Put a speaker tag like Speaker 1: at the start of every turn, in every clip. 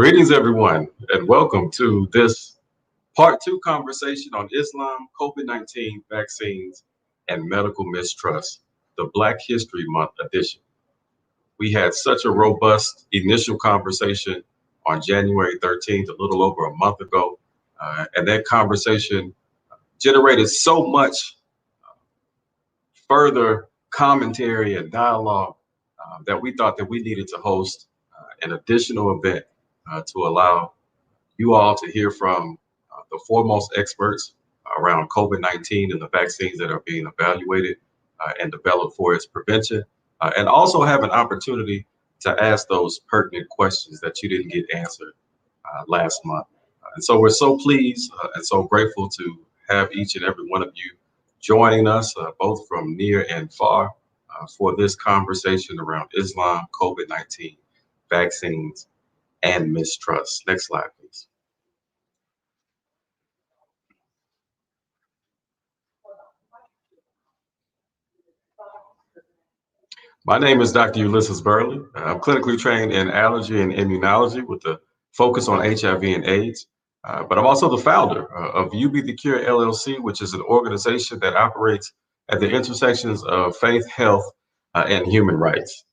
Speaker 1: Greetings, everyone, and welcome to this part 2 conversation on Islam, COVID-19 vaccines, and medical mistrust, the Black History Month edition. We had such a robust initial conversation on January 13th, a little over a month ago, and that conversation generated so much further commentary and dialogue that we thought that we needed to host an additional event to allow you all to hear from the foremost experts around COVID-19 and the vaccines that are being evaluated and developed for its prevention, and also have an opportunity to ask those pertinent questions that you didn't get answered last month. And so we're so pleased and so grateful to have each and every one of you joining us, both from near and far, for this conversation around Islam, COVID-19, vaccines, and mistrust. Next slide, please. My name is Dr. Ulysses Burley. I'm clinically trained in allergy and immunology with a focus on HIV and AIDS. But I'm also the founder of UB The Cure LLC, which is an organization that operates at the intersections of faith, health, and human rights.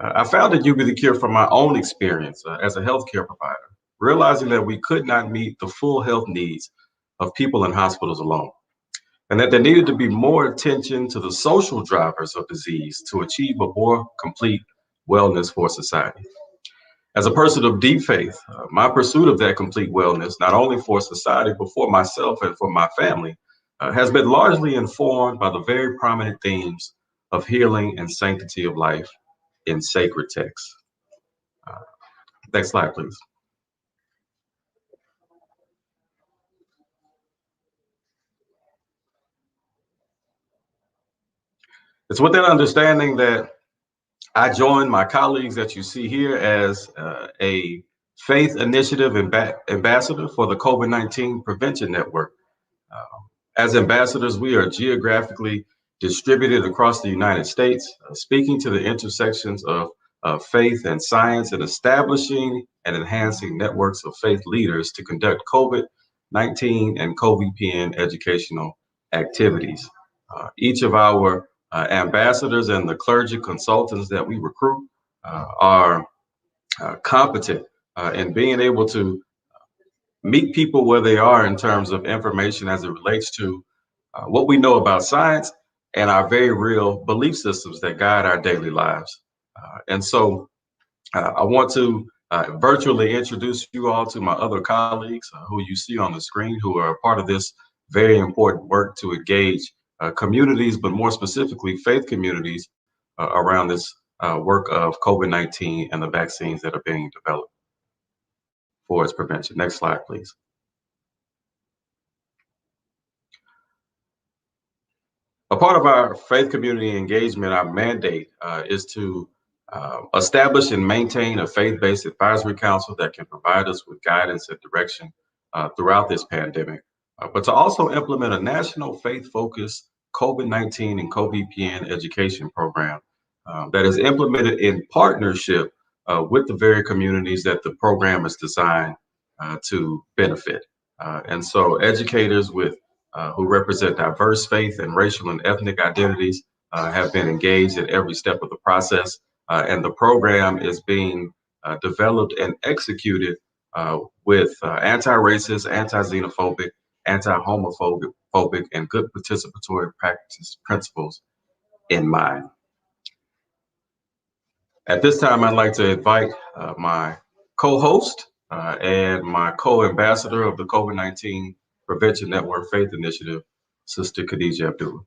Speaker 1: I founded UB The Cure from my own experience as a healthcare provider, realizing that we could not meet the full health needs of people in hospitals alone, and that there needed to be more attention to the social drivers of disease to achieve a more complete wellness for society. As a person of deep faith, my pursuit of that complete wellness, not only for society, but for myself and for my family, has been largely informed by the very prominent themes of healing and sanctity of life in sacred texts. Next slide, please. It's with that understanding that I joined my colleagues that you see here as a faith initiative ambassador for the COVID-19 Prevention Network. As ambassadors, we are geographically distributed across the United States, speaking to the intersections of faith and science and establishing and enhancing networks of faith leaders to conduct COVID-19 and COVID-PN educational activities. Each of our ambassadors and the clergy consultants that we recruit are competent in being able to meet people where they are in terms of information as it relates to what we know about science and our very real belief systems that guide our daily lives. And so I want to virtually introduce you all to my other colleagues who you see on the screen, who are a part of this very important work to engage communities, but more specifically faith communities around this work of COVID-19 and the vaccines that are being developed for its prevention. Next slide, please. A part of our faith community engagement, our mandate is to establish and maintain a faith-based advisory council that can provide us with guidance and direction throughout this pandemic, but to also implement a national faith-focused COVID-19 and COVID-PN education program that is implemented in partnership with the very communities that the program is designed to benefit. And so educators who represent diverse faith and racial and ethnic identities have been engaged at every step of the process. And the program is being developed and executed with anti-racist, anti-xenophobic, anti-homophobic, and good participatory practice principles in mind. At this time, I'd like to invite my co-host and my co-ambassador of the COVID-19 Prevention Network Faith Initiative, Sister Khadija Abdullah.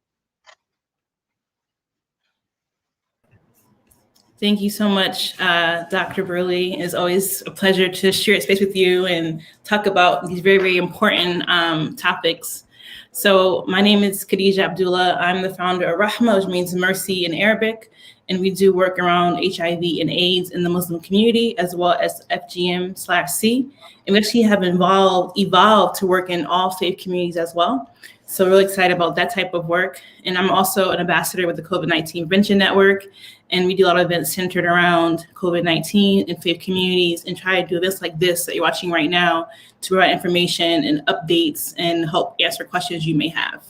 Speaker 2: Thank you so much, Dr. Burley. It's always a pleasure to share space with you and talk about these very, very important topics. So my name is Khadija Abdullah. I'm the founder of Rahma, which means mercy in Arabic. And we do work around HIV and AIDS in the Muslim community, as well as FGM/C. And we actually have evolved to work in all faith communities as well. So we're really excited about that type of work. And I'm also an ambassador with the COVID-19 Prevention Network. And we do a lot of events centered around COVID-19 and faith communities, and try to do events like this that you're watching right now to provide information and updates and help answer questions you may have.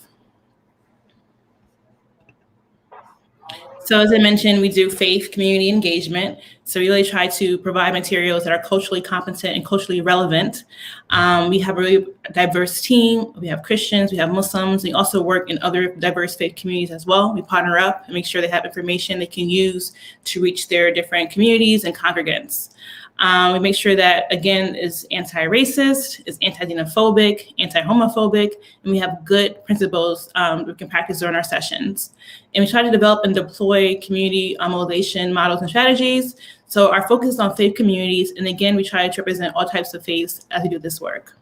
Speaker 2: So as I mentioned, we do faith community engagement. So we really try to provide materials that are culturally competent and culturally relevant. We have a really diverse team. We have Christians, we have Muslims. We also work in other diverse faith communities as well. We partner up and make sure they have information they can use to reach their different communities and congregants. We make sure that, again, is anti-racist, is anti-xenophobic, anti-homophobic, and we have good principles we can practice during our sessions. And we try to develop and deploy community mobilization models and strategies. So our focus is on faith communities. And again, we try to represent all types of faiths as we do this work.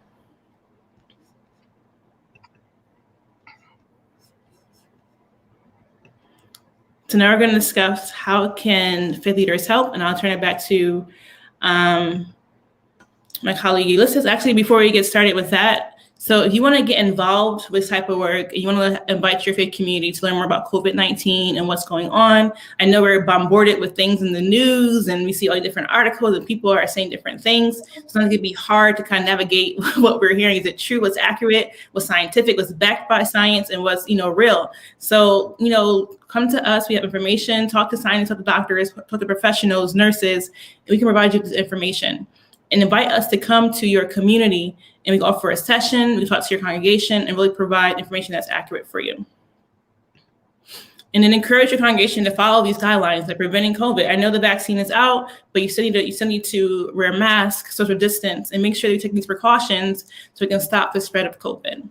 Speaker 2: So now we're going to discuss how can faith leaders help, and I'll turn it back to my colleague Ulysses. Actually, before we get started with that, so if you want to get involved with this type of work, you want to invite your faith community to learn more about COVID-19 and what's going on. I know we're bombarded with things in the news, and we see all the different articles, and people are saying different things. So it can be hard to kind of navigate what we're hearing. Is it true? What's accurate? What's scientific? What's backed by science? And what's real? So come to us. We have information. Talk to scientists, talk to doctors, talk to professionals, nurses, and we can provide you with this information. And invite us to come to your community, and we go offer a session, we talk to your congregation, and really provide information that's accurate for you. And then encourage your congregation to follow these guidelines, like preventing COVID. I know the vaccine is out, but you still need to wear a mask, social distance, and make sure you take these precautions so we can stop the spread of COVID.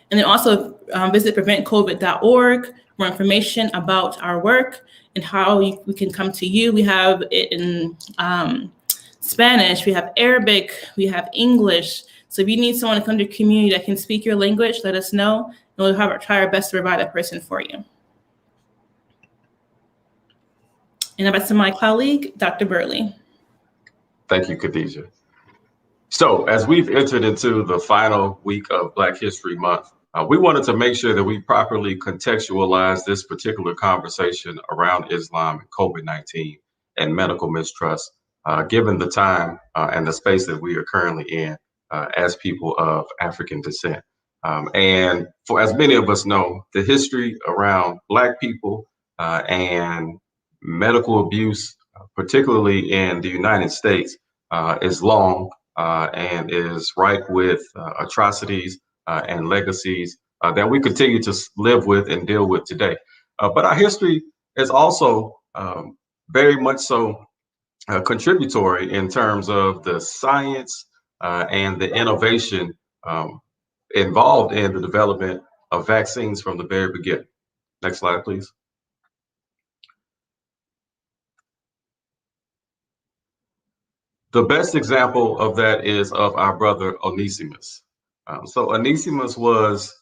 Speaker 2: And then also visit preventcovid.org for more information about our work and how we can come to you. We have it in Spanish, we have Arabic, we have English. So if you need someone to come to your community that can speak your language, let us know, and we'll try our best to provide that person for you. And now back to my colleague, Dr. Burley.
Speaker 1: Thank you, Khadija. So as we've entered into the final week of Black History Month, we wanted to make sure that we properly contextualize this particular conversation around Islam and COVID-19 and medical mistrust, given the time and the space that we are currently in as people of African descent. And for as many of us know, the history around Black people and medical abuse, particularly in the United States, is long and is ripe with atrocities and legacies that we continue to live with and deal with today. But our history is also very much so contributory in terms of the science and the innovation involved in the development of vaccines from the very beginning. Next slide, please. The best example of that is of our brother Onesimus. So Onesimus was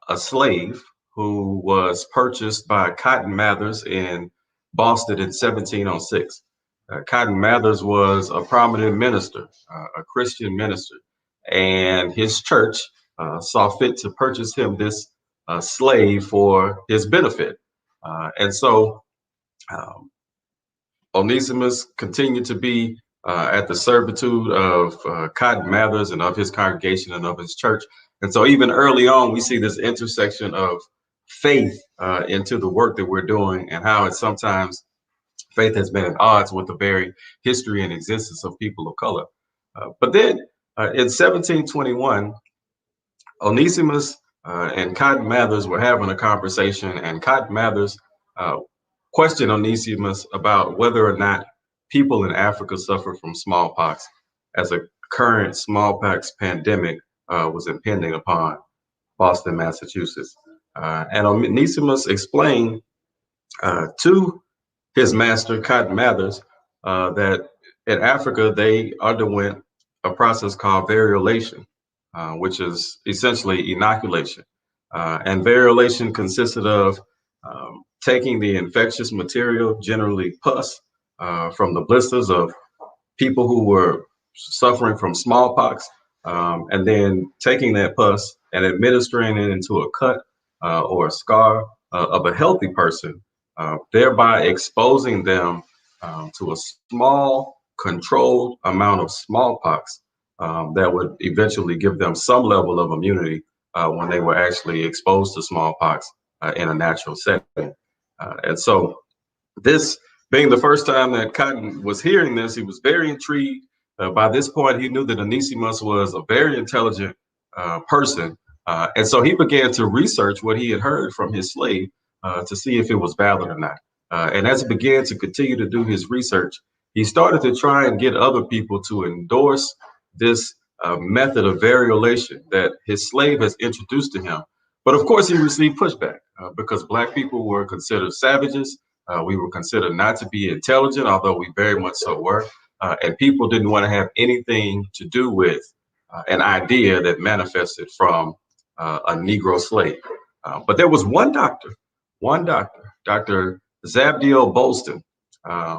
Speaker 1: a slave who was purchased by Cotton Mathers in Boston in 1706. Cotton Mathers was a prominent minister, a Christian minister, and his church saw fit to purchase him this slave for his benefit. And so Onesimus continued to be at the servitude of Cotton Mathers and of his congregation and of his church. And so even early on, we see this intersection of faith into the work that we're doing, and how it's sometimes faith has been at odds with the very history and existence of people of color. But then in 1721, Onesimus and Cotton Mathers were having a conversation, and Cotton Mathers questioned Onesimus about whether or not people in Africa suffer from smallpox, as a current smallpox pandemic was impending upon Boston, Massachusetts. And Onesimus explained to his master, Cotton Mathers, that in Africa, they underwent a process called variolation, which is essentially inoculation. And variolation consisted of taking the infectious material, generally pus, from the blisters of people who were suffering from smallpox, and then taking that pus and administering it into a cut or a scar of a healthy person, thereby exposing them to a small controlled amount of smallpox that would eventually give them some level of immunity when they were actually exposed to smallpox in a natural setting. And so this being the first time that Cotton was hearing this, he was very intrigued. By this point, he knew that Onesimus was a very intelligent person. And so he began to research what he had heard from his slave to see if it was valid or not. And as he began to continue to do his research, he started to try and get other people to endorse this method of variolation that his slave has introduced to him. But of course, he received pushback because Black people were considered savages. We were considered not to be intelligent, although we very much so were. And people didn't want to have anything to do with an idea that manifested from a Negro slave. But there was one doctor, Dr. Zabdiel Bolston,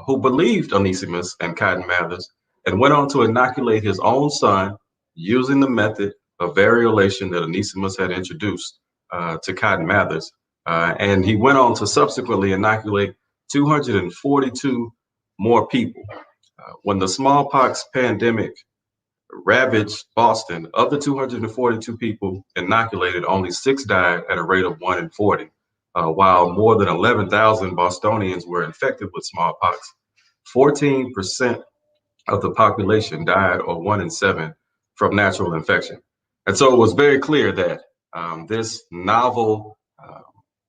Speaker 1: who believed Onesimus and Cotton Mather's and went on to inoculate his own son using the method of variolation that Onesimus had introduced to Cotton Mather's. And he went on to subsequently inoculate 242 more people. When the smallpox pandemic ravaged Boston, of the 242 people inoculated, only 6 died at a rate of 1 in 40, while more than 11,000 Bostonians were infected with smallpox. 14% of the population died, or 1 in 7, from natural infection. And so it was very clear that this novel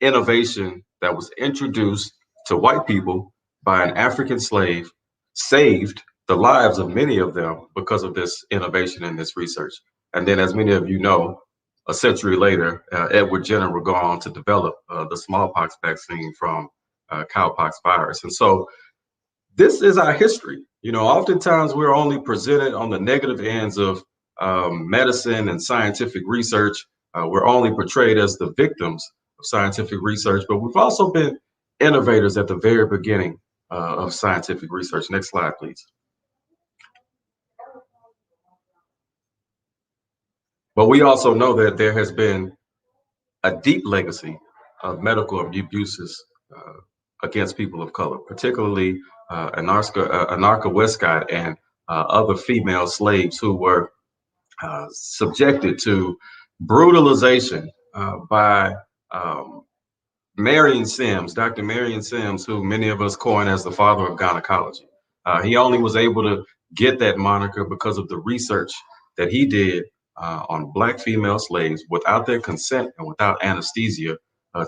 Speaker 1: innovation that was introduced to white people by an African slave saved the lives of many of them because of this innovation and this research. And then, as many of you know, a century later, Edward Jenner would go on to develop the smallpox vaccine from cowpox virus. And so this is our history. You know, oftentimes we're only presented on the negative ends of medicine and scientific research. We're only portrayed as the victims of scientific research, but we've also been innovators at the very beginning of scientific research. Next slide, please. But we also know that there has been a deep legacy of medical abuses against people of color, particularly Anarcha Westcott and other female slaves who were subjected to brutalization by Marion Sims, Dr. Marion Sims, who many of us coin as the father of gynecology. He only was able to get that moniker because of the research that he did on Black female slaves without their consent and without anesthesia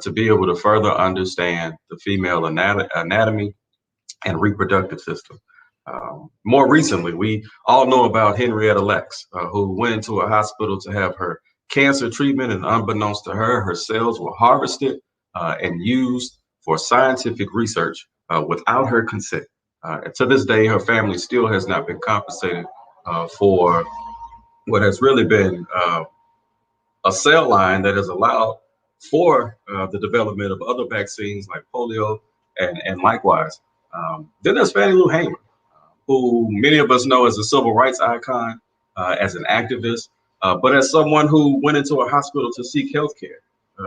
Speaker 1: to be able to further understand the female anatomy and reproductive system. More recently, we all know about Henrietta Lacks, who went into a hospital to have her cancer treatment, and unbeknownst to her, her cells were harvested and used for scientific research without her consent. And to this day, her family still has not been compensated for what has really been a cell line that has allowed for the development of other vaccines like polio and likewise. Then there's Fannie Lou Hamer, who many of us know as a civil rights icon, as an activist, but as someone who went into a hospital to seek health care,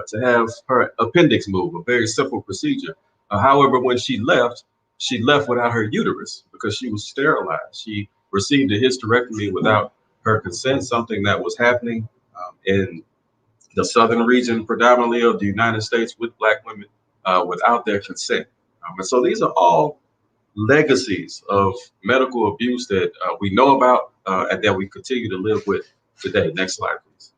Speaker 1: to have her appendix moved, a very simple procedure. However, when she left without her uterus because she was sterilized. She received a hysterectomy without her consent, something that was happening in the southern region, predominantly of the United States, with Black women without their consent. And so these are all legacies of medical abuse that we know about and that we continue to live with today. Next slide, please.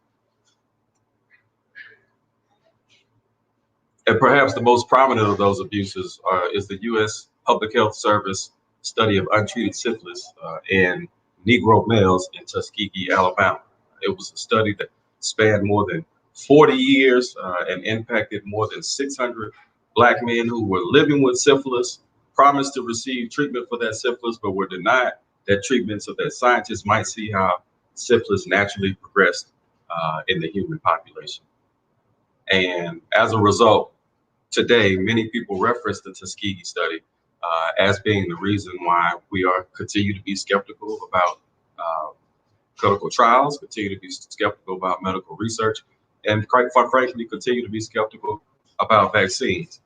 Speaker 1: And perhaps the most prominent of those abuses is the U.S. Public Health Service study of untreated syphilis in Negro males in Tuskegee, Alabama. It was a study that spanned more than 40 years and impacted more than 600 Black men who were living with syphilis, promised to receive treatment for that syphilis, but were denied that treatment so that scientists might see how syphilis naturally progressed in the human population. And as a result, today, many people reference the Tuskegee study as being the reason why we continue to be skeptical about clinical trials, continue to be skeptical about medical research, and quite frankly, continue to be skeptical about vaccines,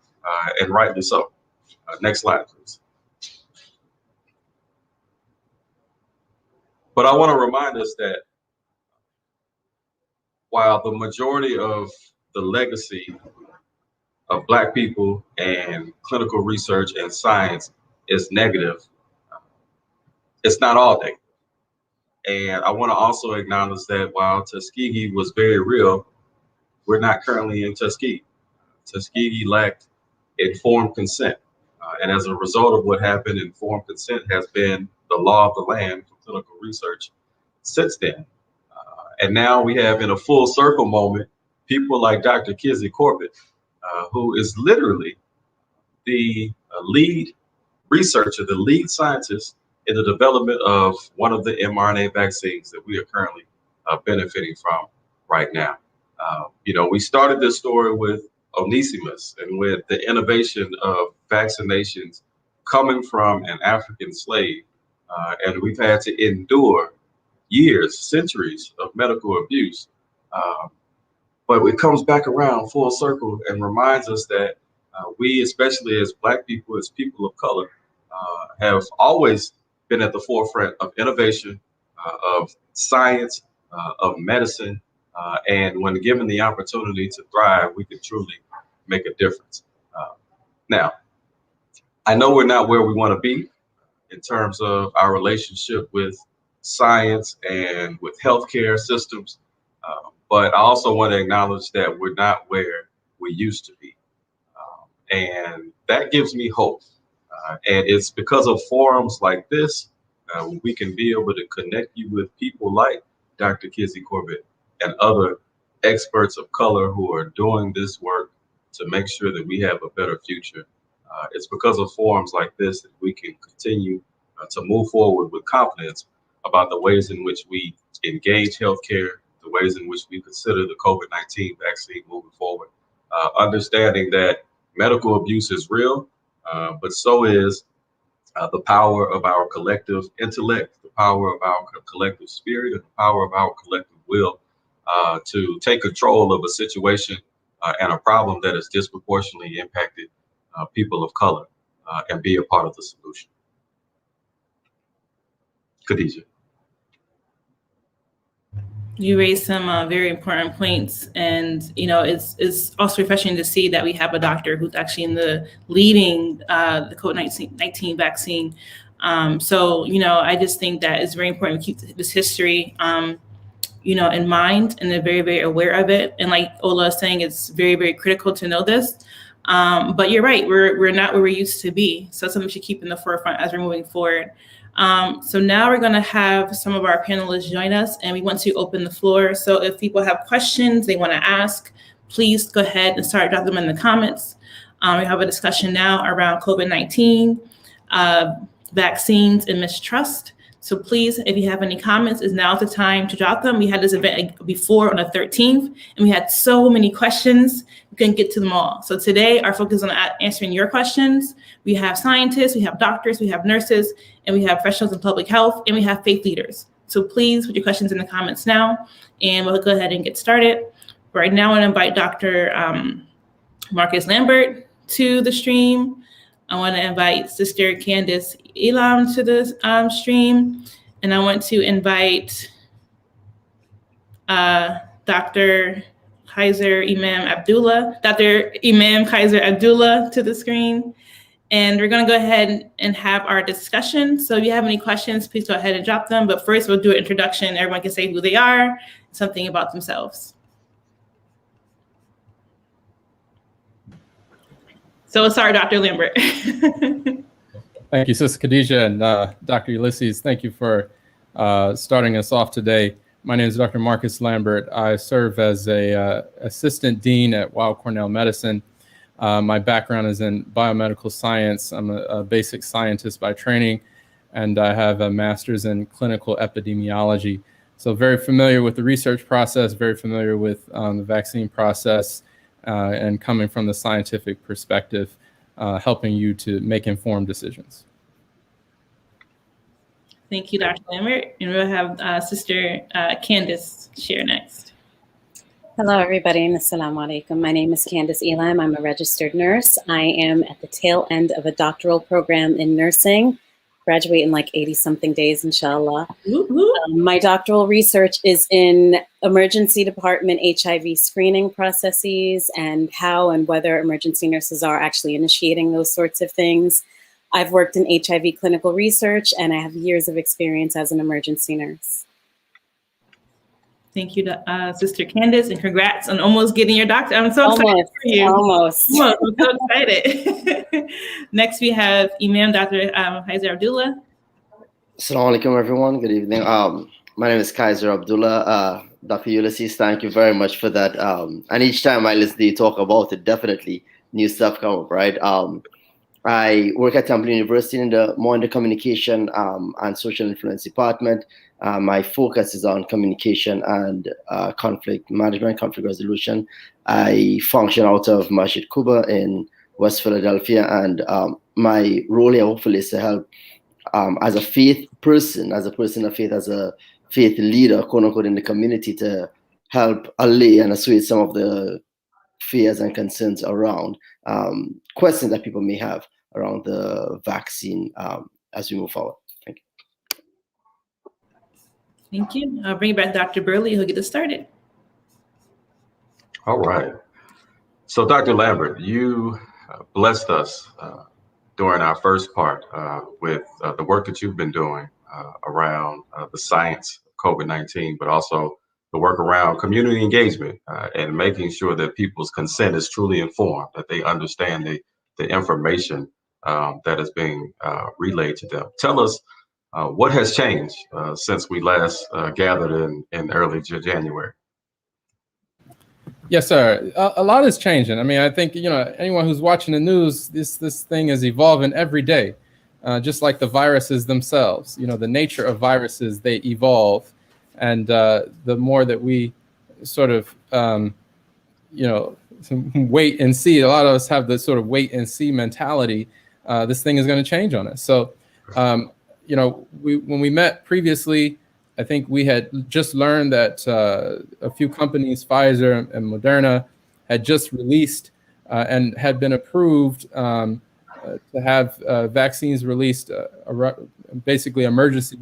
Speaker 1: and rightly so. Next slide, please. But I want to remind us that while the majority of the legacy of Black people and clinical research and science is negative, it's not all negative. And I want to also acknowledge that while Tuskegee was very real, we're not currently in Tuskegee. Tuskegee lacked informed consent. And as a result of what happened, informed consent has been the law of the land for clinical research since then. And now we have, in a full circle moment, people like Dr. Kizzy Corbett, who is literally the lead researcher, the lead scientist in the development of one of the mRNA vaccines that we are currently benefiting from right now. We started this story with Onesimus and with the innovation of vaccinations coming from an African slave. And we've had to endure years, centuries of medical abuse. But it comes back around full circle and reminds us that we, especially as Black people, as people of color, have always been at the forefront of innovation, of science, of medicine, and when given the opportunity to thrive, we can truly make a difference. Now, I know we're not where we want to be in terms of our relationship with science and with healthcare systems, but I also want to acknowledge that we're not where we used to be. And that gives me hope. And it's because of forums like this, we can be able to connect you with people like Dr. Kizzy Corbett and other experts of color who are doing this work to make sure that we have a better future. It's because of forums like this that we can continue to move forward with confidence about the ways in which we engage healthcare, the ways in which we consider the COVID-19 vaccine moving forward, understanding that medical abuse is real, but so is the power of our collective intellect, the power of our collective spirit, and the power of our collective will to take control of a situation and a problem that has disproportionately impacted people of color and be a part of the solution. Khadija.
Speaker 2: You raised some very important points, and it's also refreshing to see that we have a doctor who's actually in the leading the COVID-19 vaccine. So I just think that it's very important to keep this history in mind, and they're very, very aware of it. And like Ola is saying, it's very, very critical to know this. But you're right, we're not where we used to be. So something we should keep in the forefront as we're moving forward. So now we're going to have some of our panelists join us, and we want to open the floor. So if people have questions they want to ask, please go ahead and start dropping them in the comments. We have a discussion now around COVID-19, vaccines, and mistrust. So please, if you have any comments, is now the time to drop them. We had this event before on the 13th, and we had so many questions, we couldn't get to them all. So today, our focus is on answering your questions. We have scientists, we have doctors, we have nurses, and we have professionals in public health, and we have faith leaders. So please put your questions in the comments now, and we'll go ahead and get started. Right now, I want to invite Dr. Marcus Lambert to the stream. I want to invite Sister Candace Imam to the stream. And I want to invite Dr. Imam Kaiser Abdullah to the screen. And we're going to go ahead and have our discussion. So if you have any questions, please go ahead and drop them. But first, we'll do an introduction. Everyone can say who they are, something about themselves. So we'll start, Dr. Lambert.
Speaker 3: Thank you, Sister Khadija, and Dr. Ulysses. Thank you for starting us off today. My name is Dr. Marcus Lambert. I serve as a assistant dean at Weill Cornell Medicine. My background is in biomedical science. I'm a basic scientist by training, and I have a master's in clinical epidemiology. So very familiar with the research process, very familiar with the vaccine process, and coming from the scientific perspective, helping you to make informed decisions.
Speaker 2: Thank you, Dr. Lambert. And we'll have Sister Candace share next.
Speaker 4: Hello, everybody, and assalamu alaikum. My name is Candace Elam. I'm a registered nurse. I am at the tail end of a doctoral program in nursing. Graduate in like 80-something days, inshallah. My doctoral research is in emergency department HIV screening processes and how and whether emergency nurses are actually initiating those sorts of things. I've worked in HIV clinical research, and I have years of experience as an emergency nurse.
Speaker 2: Thank you, Sister Candace, and congrats on almost getting your doctorate. I'm so excited for you.
Speaker 4: Almost.
Speaker 2: I'm so excited. Next, we have Imam Dr. Kaiser Abdullah.
Speaker 5: Assalamu alaikum, everyone. Good evening. My name is Kaiser Abdullah. Dr. Ulysses, thank you very much for that. And each time I listen to you talk about it, definitely new stuff come up, right? I work at Temple University in the communication and social influence department. My focus is on communication and conflict management, conflict resolution. I function out of Masjid Quba in West Philadelphia, and my role here hopefully is to help as a faith person, as a person of faith, as a faith leader, quote unquote, in the community to help allay and assuage some of the fears and concerns around questions that people may have around the vaccine as we move forward. Thank you.
Speaker 2: Thank you. I'll bring back Dr. Burley, who'll get us started.
Speaker 1: All right. So Dr. Lambert, you blessed us during our first part with the work that you've been doing around the science of COVID-19, but also the work around community engagement and making sure that people's consent is truly informed, that they understand the information that is being relayed to them. Tell us what has changed since we last gathered in early January.
Speaker 3: Yes, sir. A lot is changing. I mean, I think, anyone who's watching the news, this thing is evolving every day, just like the viruses themselves. The nature of viruses, they evolve. And the more that we sort of, wait and see, a lot of us have this sort of wait and see mentality, this thing is going to change on us. So, when we met previously, I think we had just learned that a few companies, Pfizer and Moderna, had just released and had been approved to have vaccines released, basically emergency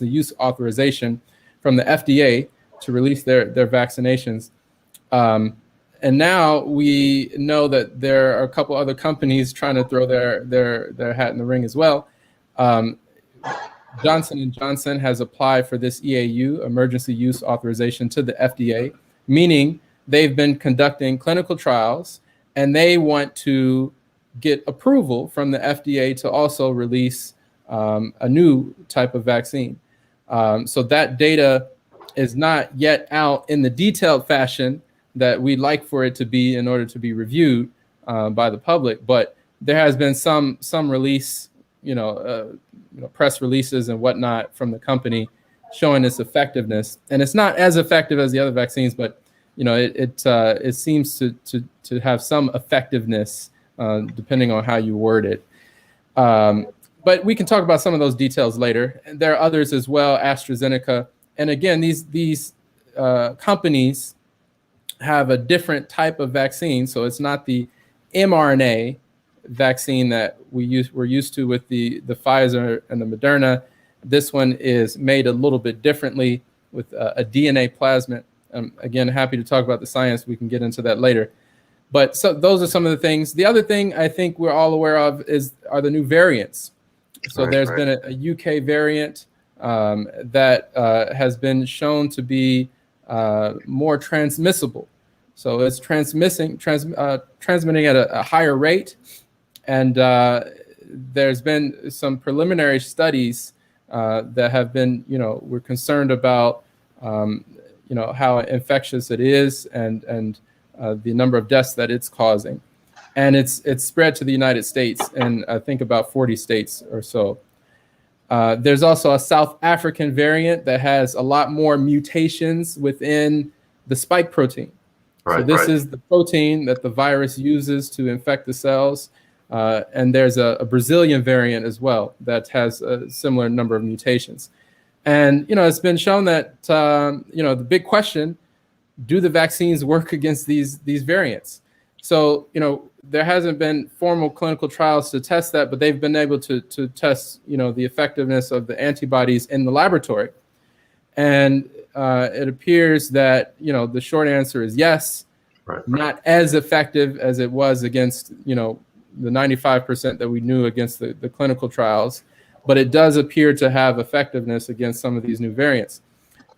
Speaker 3: use authorization from the FDA to release their vaccinations. And now we know that there are a couple other companies trying to throw their hat in the ring as well. Johnson & Johnson has applied for this EAU, emergency use authorization, to the FDA, meaning they've been conducting clinical trials and they want to get approval from the FDA to also release a new type of vaccine. So that data is not yet out in the detailed fashion that we'd like for it to be in order to be reviewed by the public, but there has been some release, press releases and whatnot from the company showing its effectiveness. And it's not as effective as the other vaccines, but it seems to have some effectiveness depending on how you word it. But we can talk about some of those details later. And there are others as well, AstraZeneca. And again, these companies have a different type of vaccine. So it's not the mRNA vaccine that we're used to with the Pfizer and the Moderna. This one is made a little bit differently with a DNA plasmid. Again, happy to talk about the science. We can get into that later. But so those are some of the things. The other thing I think we're all aware of are the new variants. So there's been a UK variant that has been shown to be more transmissible. So it's transmitting at a higher rate. And there's been some preliminary studies that have been, we're concerned about, how infectious it is and the number of deaths that it's causing. And it's spread to the United States and I think about 40 states or so. There's also a South African variant that has a lot more mutations within the spike protein. So this is the protein that the virus uses to infect the cells. And there's a Brazilian variant as well that has a similar number of mutations. And, it's been shown that, the big question, do the vaccines work against these variants? So, there hasn't been formal clinical trials to test that, but they've been able to test, the effectiveness of the antibodies in the laboratory. And it appears that, the short answer is yes,
Speaker 1: right.
Speaker 3: Not as effective as it was against, the 95% that we knew against the clinical trials, but it does appear to have effectiveness against some of these new variants.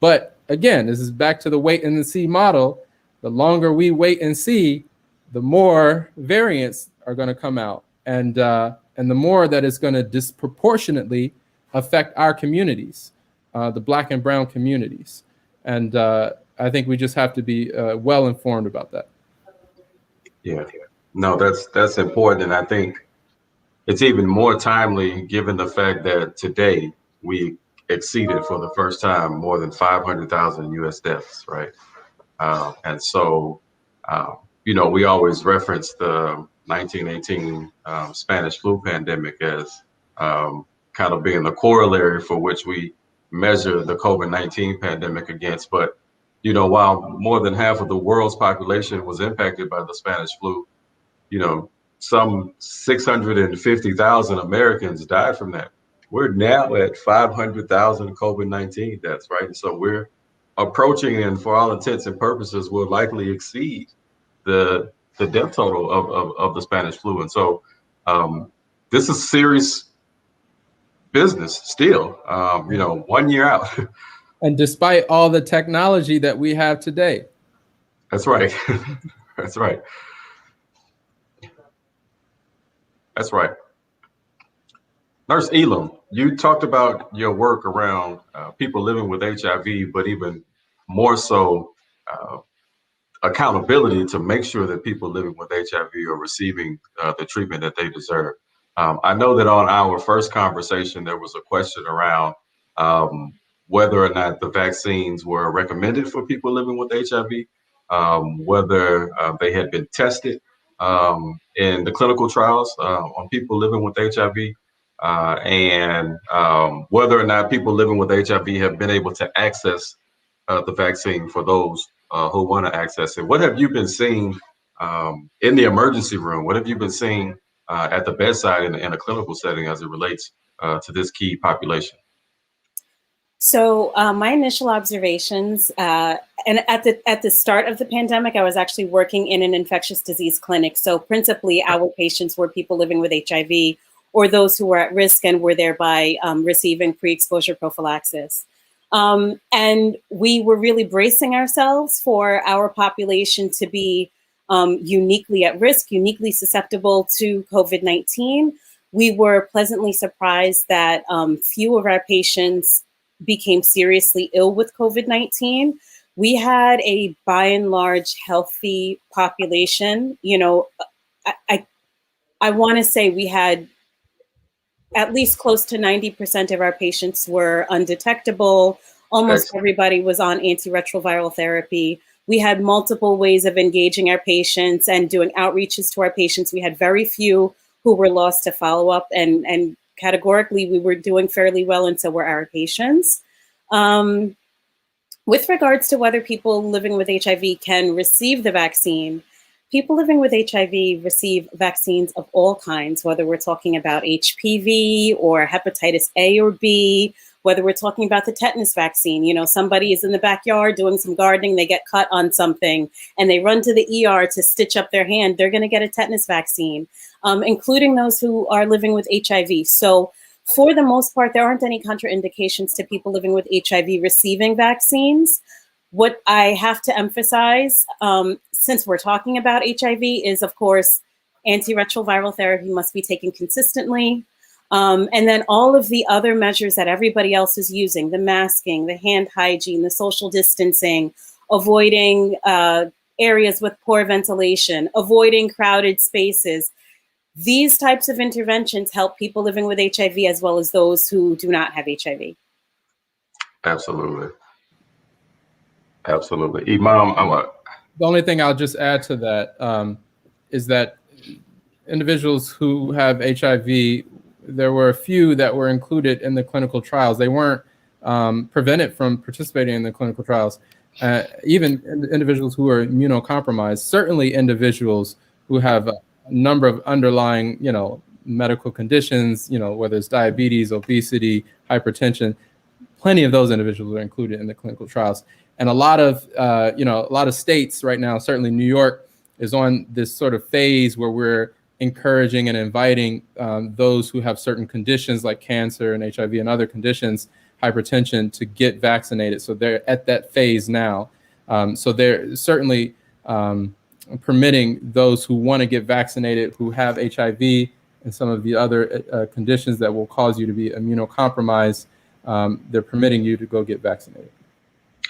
Speaker 3: But again, this is back to the wait and see model. The longer we wait and see, the more variants are going to come out, and the more that is going to disproportionately affect our communities, the Black and brown communities. And I think we just have to be well informed about that.
Speaker 1: Yeah, no, that's important, and I think it's even more timely given the fact that today we exceeded for the first time more than 500,000 U.S. deaths, right? And so, we always reference the 1918 Spanish flu pandemic as kind of being the corollary for which we measure the COVID-19 pandemic against. But, while more than half of the world's population was impacted by the Spanish flu, some 650,000 Americans died from that. We're now at 500,000 COVID-19 deaths, right? And so we're approaching, and for all intents and purposes, will likely exceed the death total of the Spanish flu. And so this is serious business still, 1 year out.
Speaker 3: And despite all the technology that we have today.
Speaker 1: That's right. That's right. That's right. Nurse Elam, you talked about your work around people living with HIV, but even more so accountability to make sure that people living with HIV are receiving the treatment that they deserve. I know that on our first conversation, there was a question around whether or not the vaccines were recommended for people living with HIV, whether they had been tested in the clinical trials on people living with HIV, and whether or not people living with HIV have been able to access the vaccine for those who want to access it. What have you been seeing in the emergency room? What have you been seeing at the bedside in a clinical setting as it relates to this key population?
Speaker 4: So my initial observations, and at the start of the pandemic, I was actually working in an infectious disease clinic. So principally, our patients were people living with HIV or those who were at risk and were thereby receiving pre-exposure prophylaxis. And we were really bracing ourselves for our population to be uniquely at risk, uniquely susceptible to COVID-19. We were pleasantly surprised that few of our patients became seriously ill with COVID-19. We had a by and large healthy population. I want to say we had at least close to 90% of our patients were undetectable. Almost everybody was on antiretroviral therapy. We had multiple ways of engaging our patients and doing outreaches to our patients. We had very few who were lost to follow-up, and categorically, we were doing fairly well, and so were our patients. With regards to whether people living with HIV can receive the vaccine, people living with HIV receive vaccines of all kinds, whether we're talking about HPV or hepatitis A or B, whether we're talking about the tetanus vaccine. Somebody is in the backyard doing some gardening, they get cut on something, and they run to the ER to stitch up their hand, they're gonna get a tetanus vaccine, including those who are living with HIV. So for the most part, there aren't any contraindications to people living with HIV receiving vaccines. What I have to emphasize, since we're talking about HIV, is of course, antiretroviral therapy must be taken consistently. And then all of the other measures that everybody else is using, the masking, the hand hygiene, the social distancing, avoiding areas with poor ventilation, avoiding crowded spaces. These types of interventions help people living with HIV as well as those who do not have HIV.
Speaker 1: Absolutely. Absolutely. Imam,
Speaker 3: the only thing I'll just add to that is that individuals who have HIV, there were a few that were included in the clinical trials. They weren't prevented from participating in the clinical trials. Even individuals who are immunocompromised, certainly individuals who have a number of underlying, medical conditions, whether it's diabetes, obesity, hypertension, plenty of those individuals are included in the clinical trials. And a lot of states right now, certainly New York, is on this sort of phase where we're encouraging and inviting those who have certain conditions like cancer and HIV and other conditions, hypertension, to get vaccinated. So they're at that phase now. So they're certainly permitting those who want to get vaccinated, who have HIV and some of the other conditions that will cause you to be immunocompromised. They're permitting you to go get vaccinated.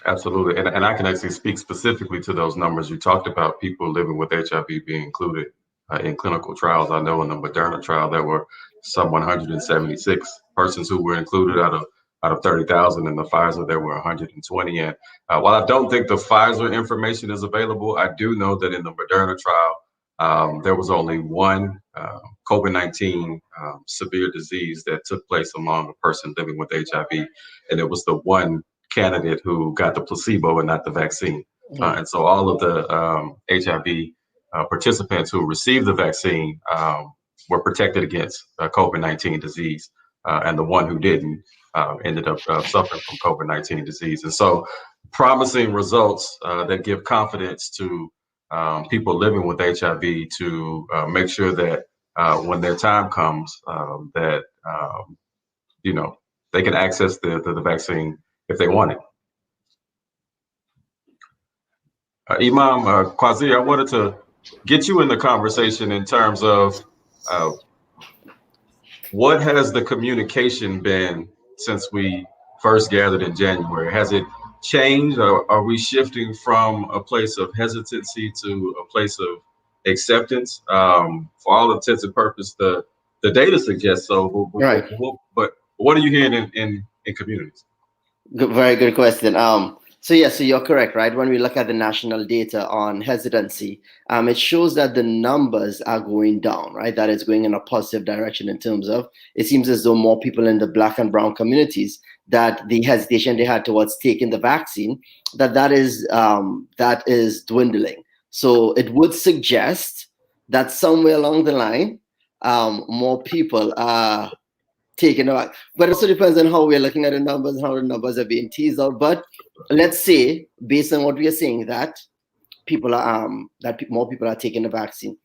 Speaker 1: Absolutely. And I can actually speak specifically to those numbers. You talked about people living with HIV being included in clinical trials. I know in the Moderna trial, there were some 176 persons who were included out of 30,000. In the Pfizer, there were 120. And while I don't think the Pfizer information is available, I do know that in the Moderna trial, there was only one COVID-19 severe disease that took place among a person living with HIV. And it was the one candidate who got the placebo and not the vaccine. And so all of the HIV participants who received the vaccine were protected against COVID-19 disease. And the one who didn't ended up suffering from COVID-19 disease. And so promising results that give confidence to people living with HIV to make sure that when their time comes, that, they can access the vaccine if they want it. Imam, Kwasi, I wanted to get you in the conversation in terms of what has the communication been since we first gathered in January? Has it changed, or are we shifting from a place of hesitancy to a place of acceptance? For all intents and purposes, the data suggests so.
Speaker 5: Right.
Speaker 1: But what are you hearing in communities?
Speaker 5: Very good question. So you're correct, right? When we look at the national data on hesitancy, it shows that the numbers are going down, right? That is going in a positive direction in terms of, it seems as though more people in the Black and brown communities, that the hesitation they had towards taking the vaccine, that is dwindling. So it would suggest that somewhere along the line, more people are taken aback. But it also depends on how we're looking at the numbers and how the numbers are being teased out. But let's say, based on what we are saying, that people are more people are taking the vaccine.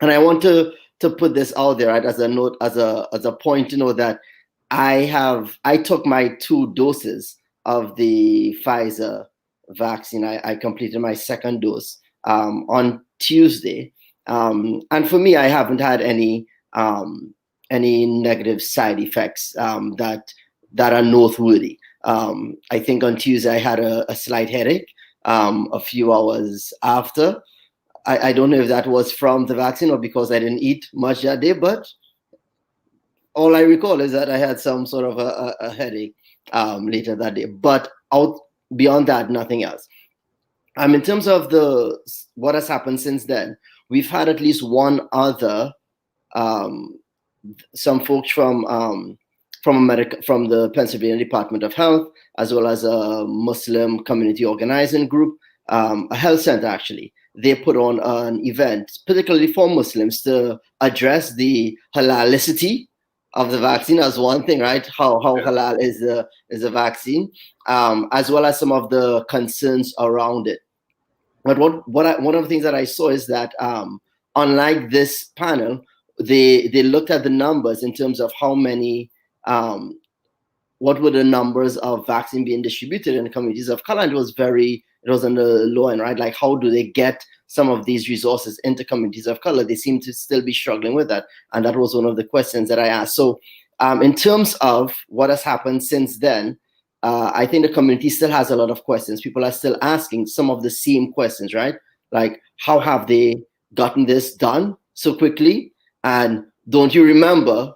Speaker 5: And I want to put this out there, right, as a note, as a point to know that I took my 2 doses of the Pfizer vaccine. I completed my 2nd dose on Tuesday. And for me, I haven't had any negative side effects that are noteworthy. I think on Tuesday I had a slight headache a few hours after. I don't know if that was from the vaccine or because I didn't eat much that day, but all I recall is that I had some sort of a headache later that day. But beyond that, nothing else. In terms of what has happened since then, we've had at least one other some folks from the Pennsylvania Department of Health, as well as a Muslim community organizing group, a health center actually. They put on an event, particularly for Muslims, to address the halalicity of the vaccine as one thing, right? How halal is a vaccine, as well as some of the concerns around it. But one of the things that I saw is that unlike this panel, they looked at the numbers in terms of how many, what were the numbers of vaccine being distributed in the communities of color, and it was on the low end, right? Like, how do they get some of these resources into communities of color? They seem to still be struggling with that, and that was one of the questions that I asked. So in terms of what has happened since then, I think the community still has a lot of questions. People are still asking some of the same questions, right? Like, how have they gotten this done so quickly? And don't you remember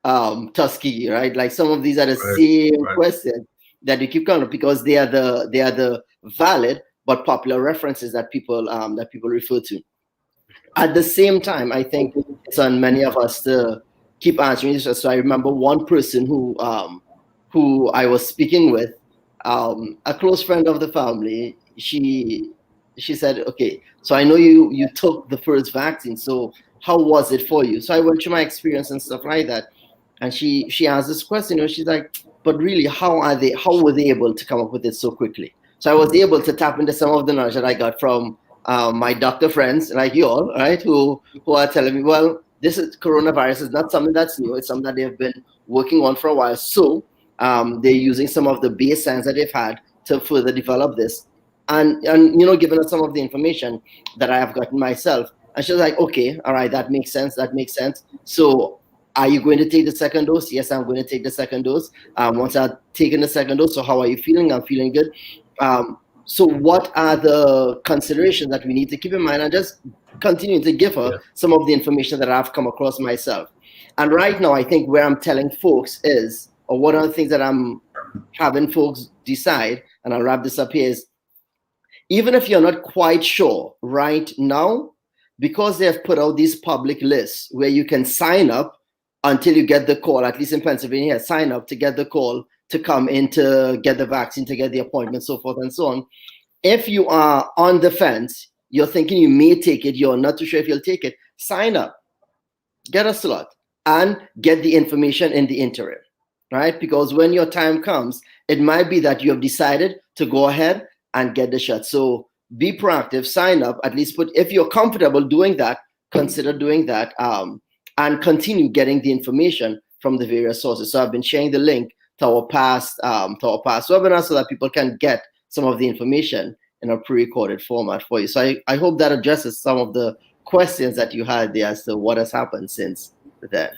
Speaker 5: Tuskegee, right? Like, some of these are the same questions that you keep coming up, because they are the valid but popular references that people refer to. At the same time, I think it's on many of us to keep answering this. So I remember one person who I was speaking with, a close friend of the family. She said, okay, so I know you took the first vaccine, so how was it for you? So I went through my experience and stuff like that, and she asked this question, she's like, but really, how were they able to come up with it so quickly? So I was able to tap into some of the knowledge that I got from my doctor friends like you all, right, who are telling me, well, this is coronavirus is not something that's new. It's something that they've been working on for a while. So they're using some of the base science that they've had to further develop this, and giving us some of the information that I have gotten myself. And she was like, okay, all right, that makes sense. So are you going to take the second dose? Yes, I'm going to take the second dose. Once I've taken the second dose, so how are you feeling? I'm feeling good. So what are the considerations that we need to keep in mind, and just continue to give her some of the information that I've come across myself. And right now, I think where I'm telling folks is, or one of the things that I'm having folks decide, and I'll wrap this up here, is even if you're not quite sure right now, because they have put out these public lists where you can sign up until you get the call, at least in Pennsylvania, sign up to get the call to come in to get the vaccine, to get the appointment, so forth and so on. If you are on the fence, you're thinking you may take it, you're not too sure if you'll take it, sign up, get a slot, and get the information in the interim, right? Because when your time comes, it might be that you have decided to go ahead and get the shot. So be proactive, sign up, at least if you're comfortable doing that, consider doing that, and continue getting the information from the various sources. So I've been sharing the link to our past webinars so that people can get some of the information in a pre-recorded format for you. So I hope that addresses some of the questions that you had there as to what has happened since then.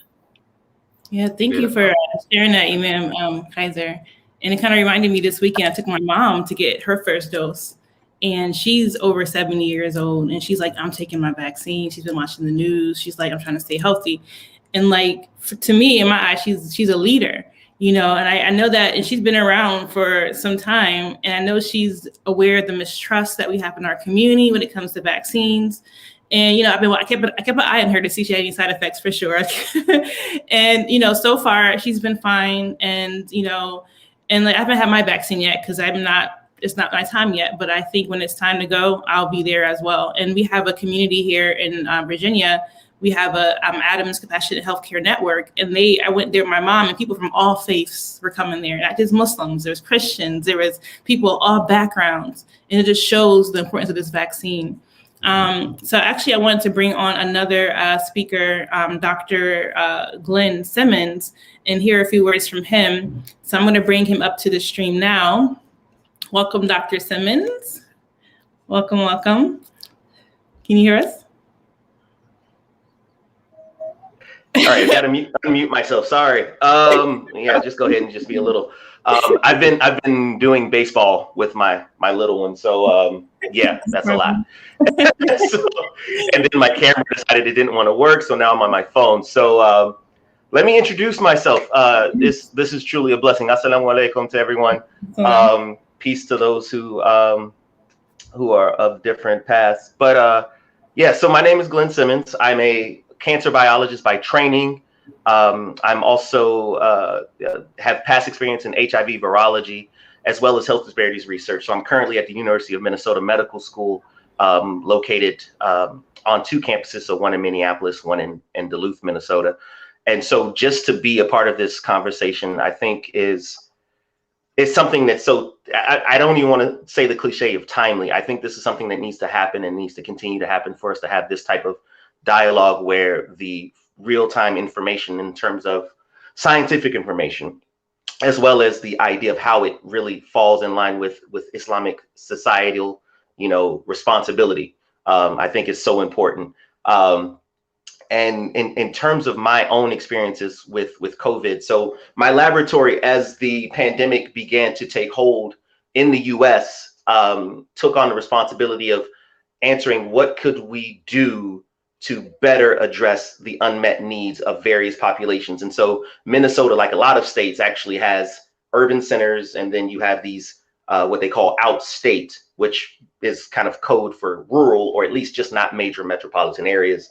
Speaker 2: Yeah, thank you for sharing that, Imam Kaiser. And it kind of reminded me this weekend, I took my mom to get her first dose. And she's over 70 years old. And she's like, I'm taking my vaccine. She's been watching the news. She's like, I'm trying to stay healthy. And like, to me, in my eyes, she's a leader, and I know that, and she's been around for some time. And I know she's aware of the mistrust that we have in our community when it comes to vaccines. And, I kept an eye on her to see if she had any side effects for sure. And, so far she's been fine. And, and like, I haven't had my vaccine yet because it's not my time yet, but I think when it's time to go, I'll be there as well. And we have a community here in Virginia. We have a Adams Compassionate Healthcare Network, and I went there with my mom, and people from all faiths were coming there, not just Muslims. There was Christians, there was people of all backgrounds, and it just shows the importance of this vaccine. So actually, I wanted to bring on another speaker, Dr. Glenn Simmons, and hear a few words from him. So I'm going to bring him up to the stream now. Welcome, Dr. Simmons. Welcome. Can you hear us?
Speaker 6: All right, I gotta unmute myself. Sorry. Yeah, just go ahead and just be a little. I've been doing baseball with my little one, so yeah, that's a lot. And then my camera decided it didn't want to work, so now I'm on my phone. So let me introduce myself. This is truly a blessing. Assalamu alaikum to everyone. Peace to those who are of different paths. But yeah, so my name is Glenn Simmons. I'm a cancer biologist by training. I'm also have past experience in HIV virology as well as health disparities research. So I'm currently at the University of Minnesota Medical School, located on two campuses, so one in Minneapolis, one in Duluth, Minnesota. And so just to be a part of this conversation, I think is something that's so, I don't even want to say the cliche of timely. I think this is something that needs to happen and needs to continue to happen for us to have this type of dialogue where the real-time information in terms of scientific information, as well as the idea of how it really falls in line with Islamic societal, responsibility, I think is so important. And in terms of my own experiences with COVID, so my laboratory, as the pandemic began to take hold in the US, took on the responsibility of answering what could we do to better address the unmet needs of various populations. And so Minnesota, like a lot of states, actually has urban centers, and then you have these what they call outstate, which is kind of code for rural, or at least just not major metropolitan areas.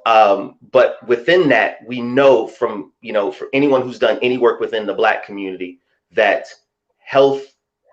Speaker 6: But within that, we know from, for anyone who's done any work within the Black community, that health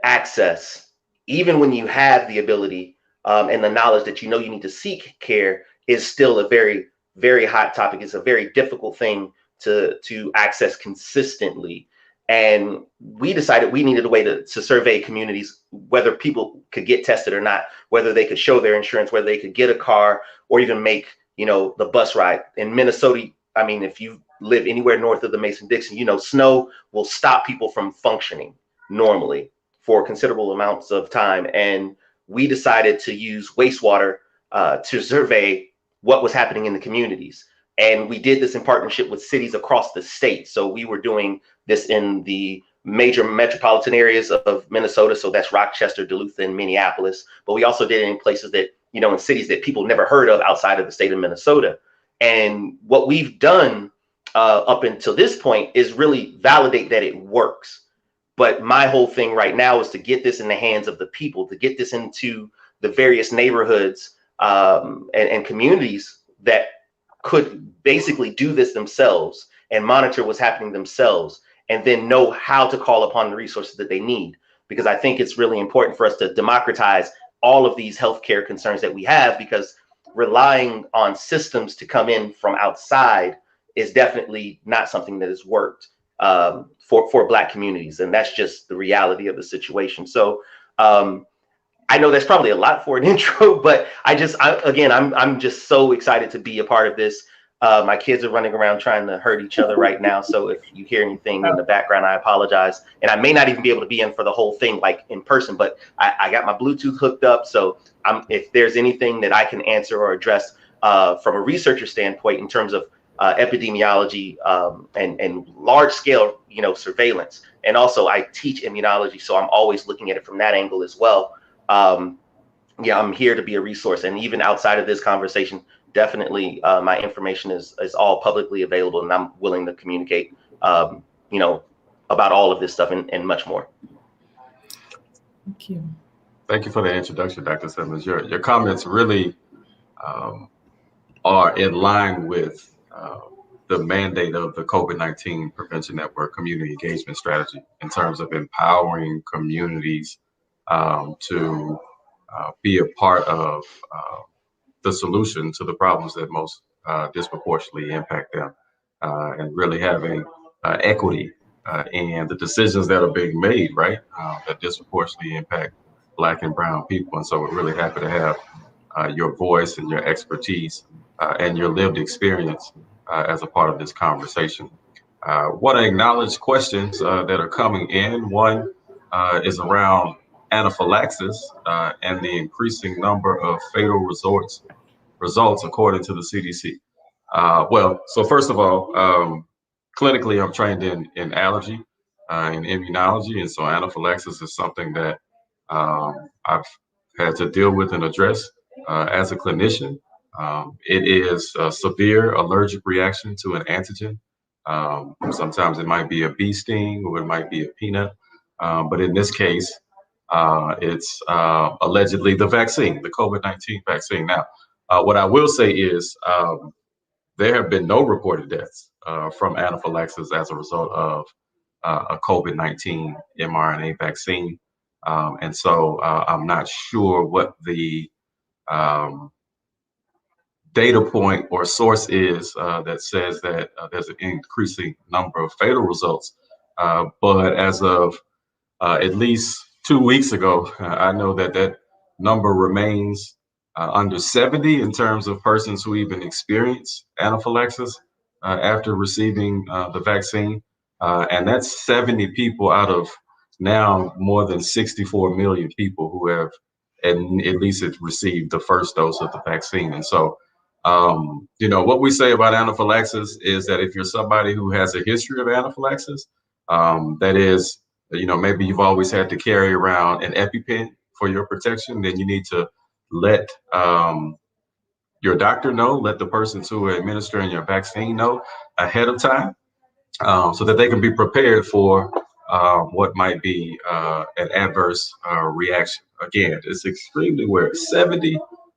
Speaker 6: access, even when you have the ability and the knowledge that you need to seek care, is still a very, very hot topic. It's a very difficult thing to access consistently. And we decided we needed a way to survey communities, whether people could get tested or not, whether they could show their insurance, whether they could get a car, or even make, the bus ride. In Minnesota, I mean, if you live anywhere north of the Mason-Dixon, snow will stop people from functioning normally for considerable amounts of time. And we decided to use wastewater to survey what was happening in the communities. And we did this in partnership with cities across the state. So we were doing this in the major metropolitan areas of Minnesota. So that's Rochester, Duluth, and Minneapolis. But we also did it in places that, in cities that people never heard of outside of the state of Minnesota. And what we've done up until this point is really validate that it works. But my whole thing right now is to get this in the hands of the people, to get this into the various neighborhoods and communities that could basically do this themselves and monitor what's happening themselves, and then know how to call upon the resources that they need. Because I think it's really important for us to democratize all of these healthcare concerns that we have, because relying on systems to come in from outside is definitely not something that has worked for Black communities. And that's just the reality of the situation. So I know that's probably a lot for an intro, but I'm just so excited to be a part of this. My kids are running around trying to hurt each other right now. So if you hear anything in the background, I apologize. And I may not even be able to be in for the whole thing, like in person, but I got my Bluetooth hooked up. So if there's anything that I can answer or address from a researcher standpoint in terms of epidemiology and large scale, surveillance. And also I teach immunology, so I'm always looking at it from that angle as well. I'm here to be a resource. And even outside of this conversation, definitely my information is all publicly available, and I'm willing to communicate, about all of this stuff and much more.
Speaker 2: Thank you.
Speaker 1: Thank you for the introduction, Dr. Simmons. Your comments really are in line with the mandate of the COVID-19 Prevention Network Community Engagement Strategy in terms of empowering communities to be a part of the solution to the problems that most disproportionately impact them, and really having equity in the decisions that are being made, right, that disproportionately impact Black and brown people. And so we're really happy to have your voice and your expertise and your lived experience as a part of this conversation. Want to acknowledge questions that are coming in. One is around anaphylaxis and the increasing number of fatal results according to the CDC. So first of all, clinically, I'm trained in allergy and immunology, and so anaphylaxis is something that I've had to deal with and address as a clinician. It is a severe allergic reaction to an antigen. Sometimes it might be a bee sting or it might be a peanut, but in this case, it's allegedly the vaccine, the COVID-19 vaccine. Now, what I will say is there have been no reported deaths from anaphylaxis as a result of a COVID-19 mRNA vaccine. And so I'm not sure what the data point or source is that says that there's an increasing number of fatal results. But as of at least 2 weeks ago, I know that number remains under 70 in terms of persons who even experience anaphylaxis after receiving the vaccine. And that's 70 people out of now more than 64 million people who have at least received the first dose of the vaccine. And so, what we say about anaphylaxis is that if you're somebody who has a history of anaphylaxis, that is, maybe you've always had to carry around an EpiPen for your protection, then you need to let your doctor know, let the persons who are administering your vaccine know ahead of time, so that they can be prepared for what might be an adverse reaction. Again, it's extremely rare.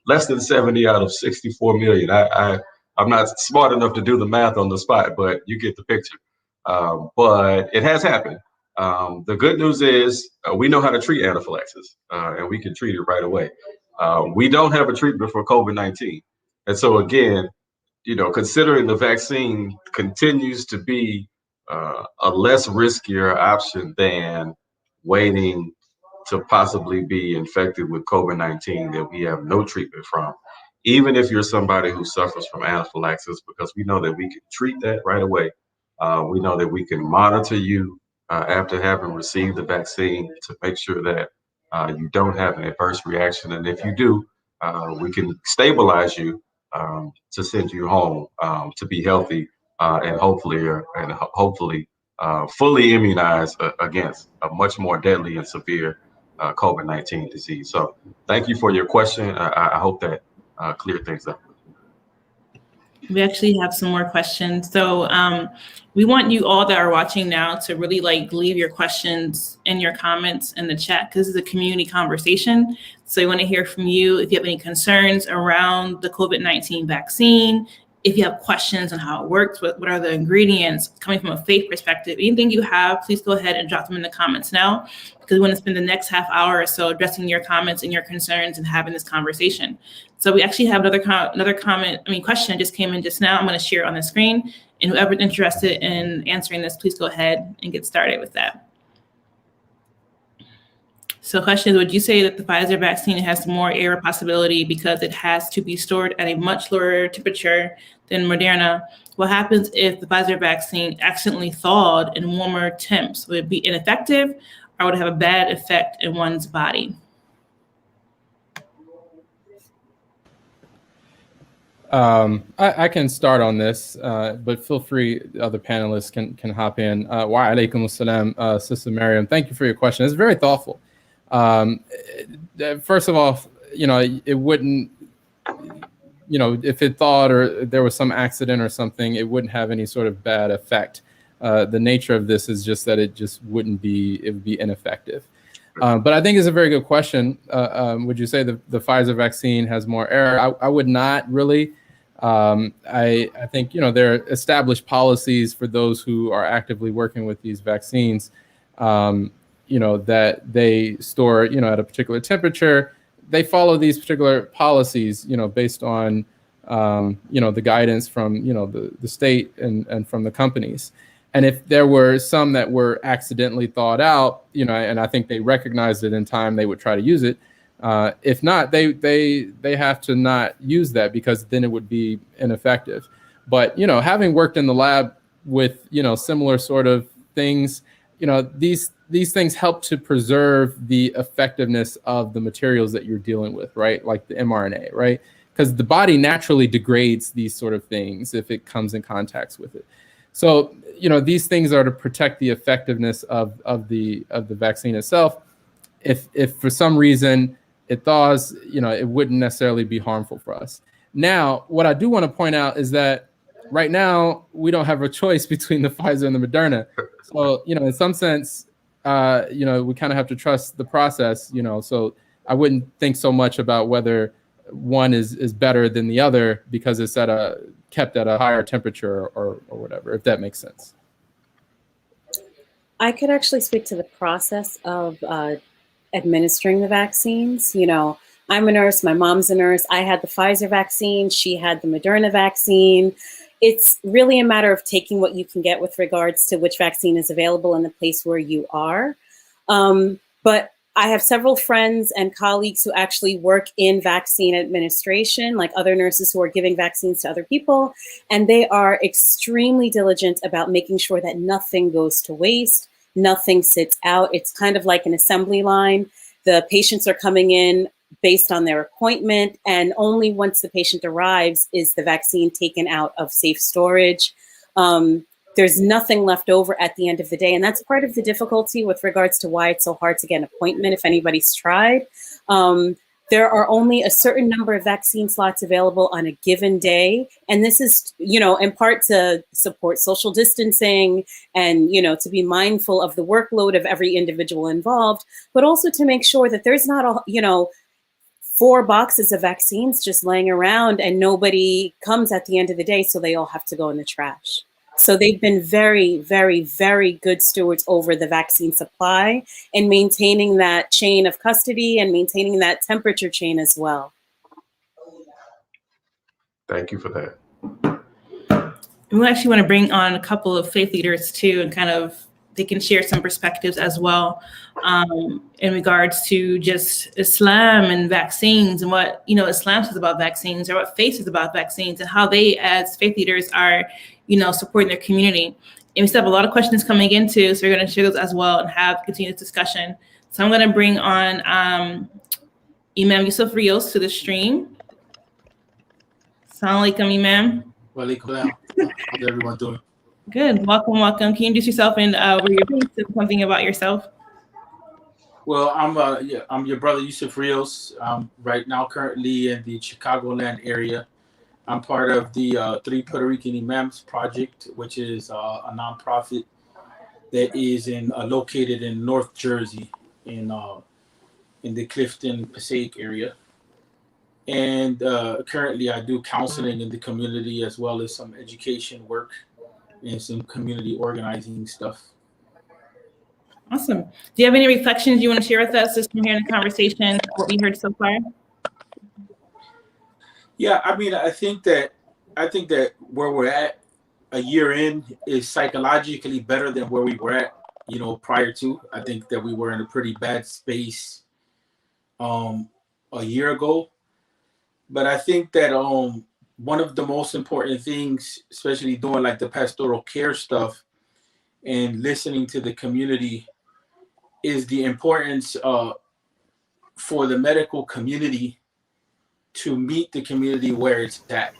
Speaker 1: Less than 70 out of 64 million. I'm not smart enough to do the math on the spot, but you get the picture. But it has happened. The good news is we know how to treat anaphylaxis, and we can treat it right away. We don't have a treatment for COVID-19. And so again, considering the vaccine continues to be a less riskier option than waiting to possibly be infected with COVID-19 that we have no treatment from, even if you're somebody who suffers from anaphylaxis, because we know that we can treat that right away. We know that we can monitor you after having received the vaccine to make sure that you don't have an adverse reaction. And if you do, we can stabilize you to send you home to be healthy and hopefully fully immunized against a much more deadly and severe COVID-19 disease. So thank you for your question. I hope that cleared things up.
Speaker 2: We actually have some more questions. So we want you all that are watching now to really leave your questions and your comments in the chat, because this is a community conversation. So we want to hear from you if you have any concerns around the COVID-19 vaccine, if you have questions on how it works, what are the ingredients, coming from a faith perspective, anything you have, please go ahead and drop them in the comments now, because we want to spend the next half hour or so addressing your comments and your concerns and having this conversation. So we actually have another question just came in just now. I'm going to share it on the screen, and whoever's interested in answering this, please go ahead and get started with that. So question is, would you say that the Pfizer vaccine has more error possibility because it has to be stored at a much lower temperature than Moderna? What happens if the Pfizer vaccine accidentally thawed in warmer temps? Would it be ineffective, or would it have a bad effect in one's body?
Speaker 3: I can start on this, but feel free, other panelists can hop in. Wa alaikum assalam, Sister Miriam. Thank you for your question. It's very thoughtful. First of all, it wouldn't, if it thawed or there was some accident or something, it wouldn't have any sort of bad effect. The nature of this is just that it would be ineffective. But I think it's a very good question. Would you say the Pfizer vaccine has more error? I would not really. I think, there are established policies for those who are actively working with these vaccines, that they store, at a particular temperature. They follow these particular policies, based on, the guidance from, the state and from the companies. And if there were some that were accidentally thawed out, and I think they recognized it in time, they would try to use it. If not, they have to not use that, because then it would be ineffective. But, having worked in the lab with, similar sort of things, these things help to preserve the effectiveness of the materials that you're dealing with, right? Like the mRNA, right? Because the body naturally degrades these sort of things if it comes in contact with it. So, these things are to protect the effectiveness of the vaccine itself. If for some reason it thaws, it wouldn't necessarily be harmful for us. Now, what I do want to point out is that right now we don't have a choice between the Pfizer and the Moderna. So, in some sense, we kind of have to trust the process, so I wouldn't think so much about whether one is better than the other because it's kept at a higher temperature or whatever, if that makes sense.
Speaker 4: I could actually speak to the process of administering the vaccines. I'm a nurse, my mom's a nurse. I had the Pfizer vaccine, she had the Moderna vaccine. It's really a matter of taking what you can get with regards to which vaccine is available in the place where you are. But I have several friends and colleagues who actually work in vaccine administration, like other nurses who are giving vaccines to other people, and they are extremely diligent about making sure that nothing goes to waste, nothing sits out. It's kind of like an assembly line. The patients are coming in based on their appointment, and only once the patient arrives is the vaccine taken out of safe storage. There's nothing left over at the end of the day. And that's part of the difficulty with regards to why it's so hard to get an appointment if anybody's tried. there are only a certain number of vaccine slots available on a given day. And this is, in part to support social distancing and, to be mindful of the workload of every individual involved, but also to make sure that there's not, 4 boxes of vaccines just laying around and nobody comes at the end of the day, so they all have to go in the trash. So they've been very, very, very good stewards over the vaccine supply and maintaining that chain of custody and maintaining that temperature chain as well.
Speaker 1: Thank you for that.
Speaker 2: We actually want to bring on a couple of faith leaders too, and kind of they can share some perspectives as well in regards to just Islam and vaccines and what Islam says about vaccines, or what faith says about vaccines, and how they as faith leaders are supporting their community. And we still have a lot of questions coming in too, so we're going to share those as well and have continuous discussion. So I'm going to bring on Imam Yusuf Rios to the stream. Assalamu alaikum, Imam.
Speaker 7: Walaikum salam. How's everyone doing?
Speaker 2: Good. Welcome. Can you introduce yourself and where you're based and something about yourself?
Speaker 7: Well, I'm your brother Yusuf Rios. Right now currently in the Chicagoland area. I'm part of the 3 Puerto Rican Imams Project, which is a nonprofit that is located in North Jersey in the Clifton, Passaic area. And currently I do counseling in the community as well as some education work and some community organizing stuff.
Speaker 2: Awesome. Do you have any reflections you want to share with us just from hearing the conversation, what we heard so far?
Speaker 7: Yeah, I mean, I think that where we're at a year in is psychologically better than where we were at, prior to. I think that we were in a pretty bad space a year ago. But I think that one of the most important things, especially doing like the pastoral care stuff and listening to the community, is the importance for the medical community to meet the community where it's at,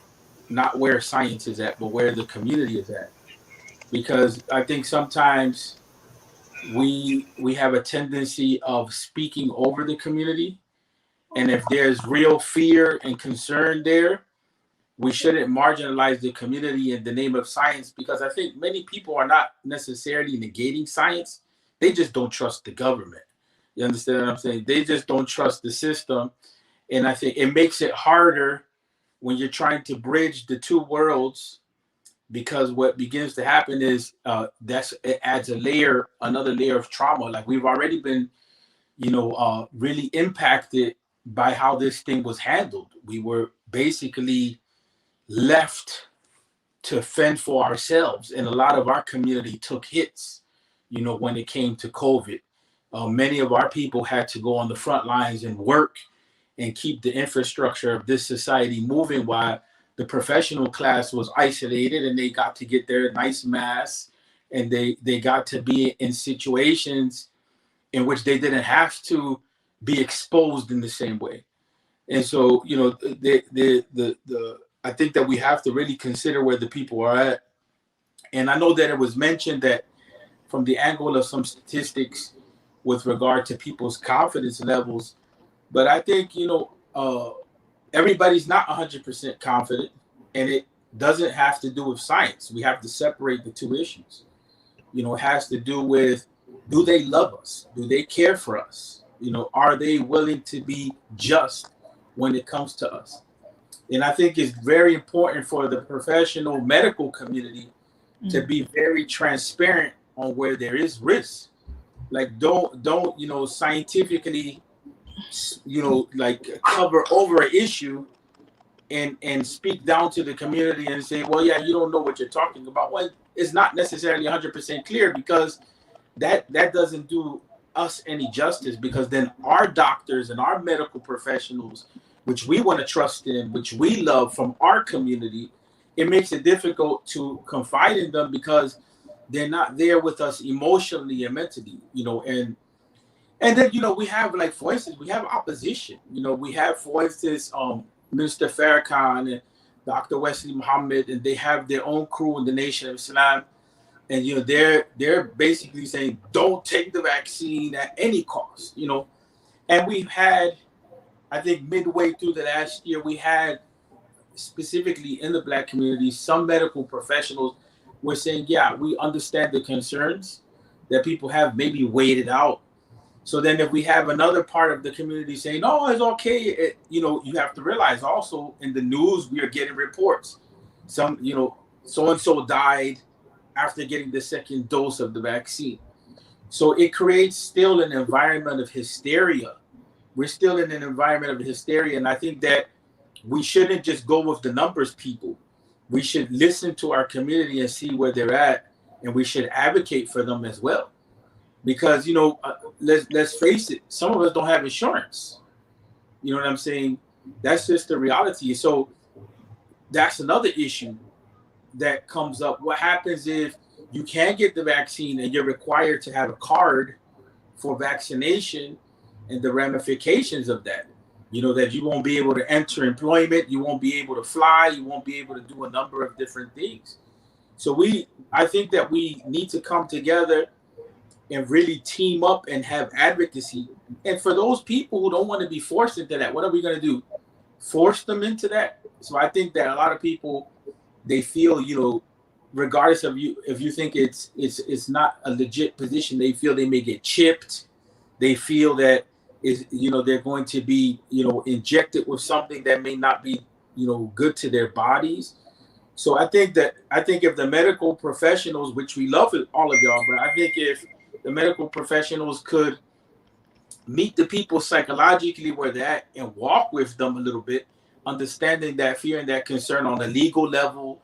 Speaker 7: not where science is at, but where the community is at. Because I think sometimes we have a tendency of speaking over the community. And if there's real fear and concern there, we shouldn't marginalize the community in the name of science, because I think many people are not necessarily negating science. They just don't trust the government. You understand what I'm saying? They just don't trust the system. And I think it makes it harder when you're trying to bridge the 2 worlds, because what begins to happen is it adds another layer of trauma. Like we've already been, really impacted by how this thing was handled. We were basically left to fend for ourselves, and a lot of our community took hits, when it came to COVID. Many of our people had to go on the front lines and work and keep the infrastructure of this society moving, while the professional class was isolated and they got to get their nice masks, and they got to be in situations in which they didn't have to be exposed in the same way. And so, I think that we have to really consider where the people are at. And I know that it was mentioned that from the angle of some statistics with regard to people's confidence levels, but I think, everybody's not 100% confident, and it doesn't have to do with science. We have to separate the 2 issues. It has to do with, do they love us? Do they care for us? Are they willing to be just when it comes to us? And I think it's very important for the professional medical community to be very transparent on where there is risk. Like don't scientifically like cover over an issue and speak down to the community and say, well, yeah, you don't know what you're talking about. Well, it's not necessarily 100% clear, because that doesn't do us any justice, because then our doctors and our medical professionals, which we want to trust in, which we love from our community, it makes it difficult to confide in them because they're not there with us emotionally and mentally, and then, we have, like, for instance, we have opposition. We have, for instance, Minister Farrakhan and Dr. Wesley Muhammad, and they have their own crew in the Nation of Islam. And, they're basically saying, don't take the vaccine at any cost, And we've had I think midway through the last year, we had, specifically in the Black community, some medical professionals were saying, yeah, we understand the concerns that people have, maybe waited out. So then if we have another part of the community saying, oh, it's okay, you have to realize also in the news, we are getting reports. Some, so-and-so died after getting the second dose of the vaccine. So it creates still an environment of hysteria. We're still in an environment of hysteria. And I think that we shouldn't just go with the numbers, people. We should listen to our community and see where they're at, and we should advocate for them as well. Because, let's face it, some of us don't have insurance. You know what I'm saying? That's just the reality. So that's another issue that comes up. What happens if you can't get the vaccine and you're required to have a card for vaccination, and the ramifications of that? That you won't be able to enter employment, you won't be able to fly, you won't be able to do a number of different things. So I think that we need to come together and really team up and have advocacy. And for those people who don't want to be forced into that, what are we going to do? Force them into that? So I think that a lot of people, they feel, regardless of if you think it's not a legit position, they feel they may get chipped. They feel that they're going to be, injected with something that may not be, good to their bodies. So I think if the medical professionals, which we love all of y'all, but I think if the medical professionals could meet the people psychologically where they're at and walk with them a little bit, understanding that fear and that concern on the legal level,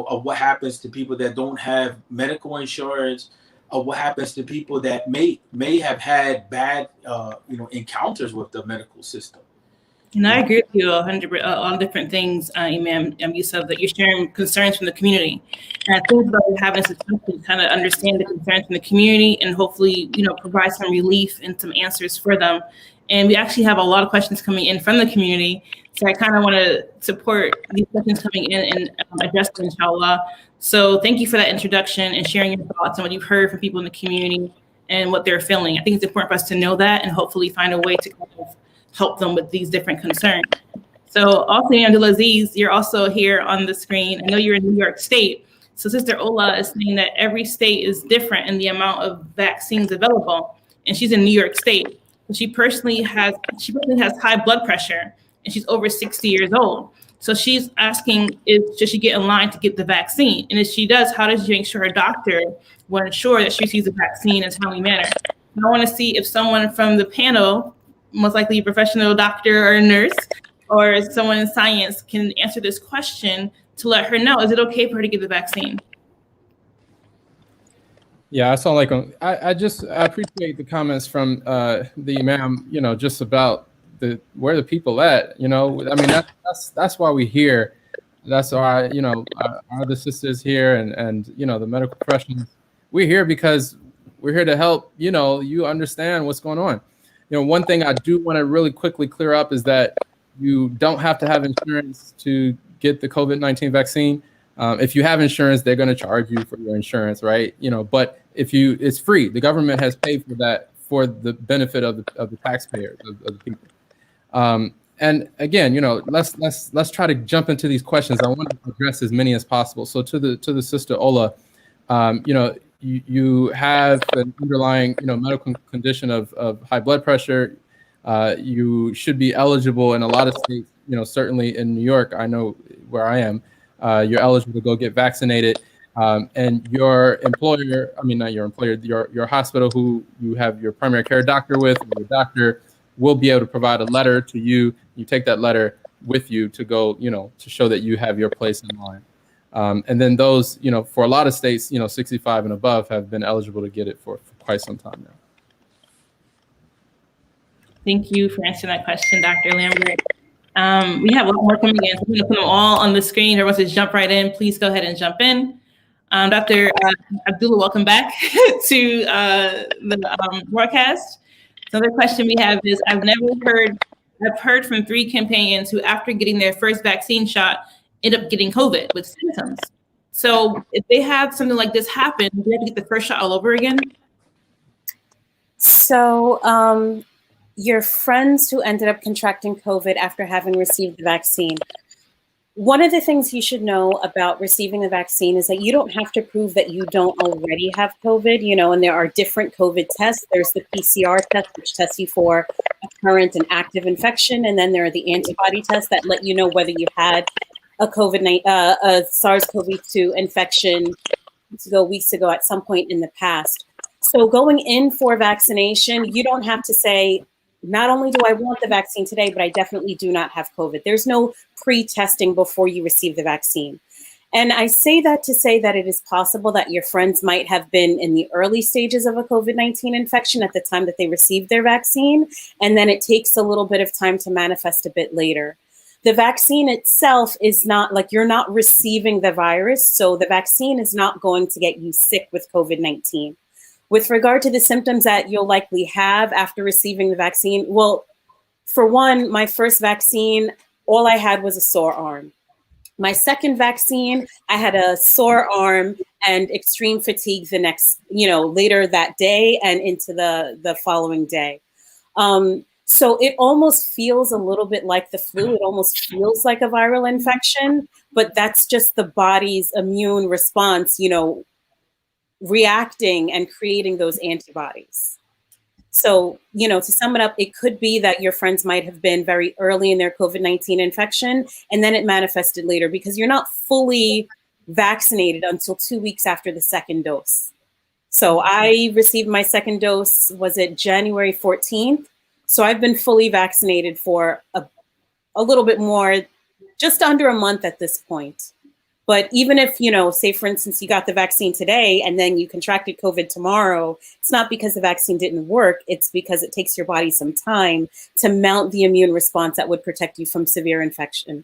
Speaker 7: of what happens to people that don't have medical insurance, of what happens to people that may have had bad, encounters with the medical system.
Speaker 2: And I agree with you 100% on different things, Imam, Yusuf, that you're sharing concerns from the community. And I think about having this discussion to kind of understand the concerns from the community and hopefully, provide some relief and some answers for them. And we actually have a lot of questions coming in from the community. So I kind of want to support these questions coming in and address them, inshallah. So thank you for that introduction and sharing your thoughts on what you've heard from people in the community and what they're feeling. I think it's important for us to know that and hopefully find a way to kind of help them with these different concerns. So also, Abdulaziz, you're also here on the screen. I know you're in New York State. So Sister Ola is saying that every state is different in the amount of vaccines available. And she's in New York State. She personally has high blood pressure and she's over 60 years old. So she's asking, should she get in line to get the vaccine? And if she does, how does she make sure her doctor will ensure that she receives the vaccine in a timely manner? And I want to see if someone from the panel, most likely a professional doctor or a nurse or someone in science, can answer this question to let her know, is it okay for her to get the vaccine?
Speaker 3: Yeah, I sound like I appreciate the comments from the Imam, just about where the people at, I mean, that's why we're here. That's why, our other sisters here and the medical professionals, we're here because we're here to help, you understand what's going on. One thing I do want to really quickly clear up is that you don't have to have insurance to get the COVID-19 vaccine. If you have insurance, they're going to charge you for your insurance, right? But it's free. The government has paid for that for the benefit of the taxpayers, of the people. And again, let's try to jump into these questions. I want to address as many as possible. So to the Sister Ola, you have an underlying, medical condition of high blood pressure. You should be eligible in a lot of states, certainly in New York, I know where I am, you're eligible to go get vaccinated. And your employer, not your employer, your hospital who you have your primary care doctor with, your doctor will be able to provide a letter to you. You take that letter with you to go, to show that you have your place in line. And then those, for a lot of states, 65 and above have been eligible to get it for quite some time now.
Speaker 2: Thank you for answering that question, Dr. Lambert. We have a lot more coming in. So I'm going to put them all on the screen. Whoever wants to jump right in, please go ahead and jump in. Dr. Abdullah, welcome back to the broadcast. Another question we have is, I've heard from 3 companions who, after getting their first vaccine shot, end up getting COVID with symptoms. So if they have something like this happen, do they have to get the first shot all over again?
Speaker 4: So your friends who ended up contracting COVID after having received the vaccine, one of the things you should know about receiving the vaccine is that you don't have to prove that you don't already have COVID, and there are different COVID tests. There's the PCR test, which tests you for a current and active infection. And then there are the antibody tests that let you know whether you had a SARS-CoV-2 infection weeks ago at some point in the past. So going in for vaccination, you don't have to say, not only do I want the vaccine today, but I definitely do not have COVID. There's no pre-testing before you receive the vaccine. And I say that to say that it is possible that your friends might have been in the early stages of a COVID-19 infection at the time that they received their vaccine, and then it takes a little bit of time to manifest a bit later. The vaccine itself is not like you're not receiving the virus, so the vaccine is not going to get you sick with COVID-19. With regard to the symptoms that you'll likely have after receiving the vaccine, well, for one, my first vaccine, all I had was a sore arm. My second vaccine, I had a sore arm and extreme fatigue the next, later that day and into the following day. So it almost feels a little bit like the flu. It almost feels like a viral infection, but that's just the body's immune response, reacting and creating those antibodies. So, to sum it up, it could be that your friends might have been very early in their COVID-19 infection, and then it manifested later because you're not fully vaccinated until 2 weeks after the second dose. So I received my second dose, was it January 14th? So I've been fully vaccinated for a little bit more, just under a month at this point. But even if, say, for instance, you got the vaccine today and then you contracted COVID tomorrow, it's not because the vaccine didn't work. It's because it takes your body some time to mount the immune response that would protect you from severe infection.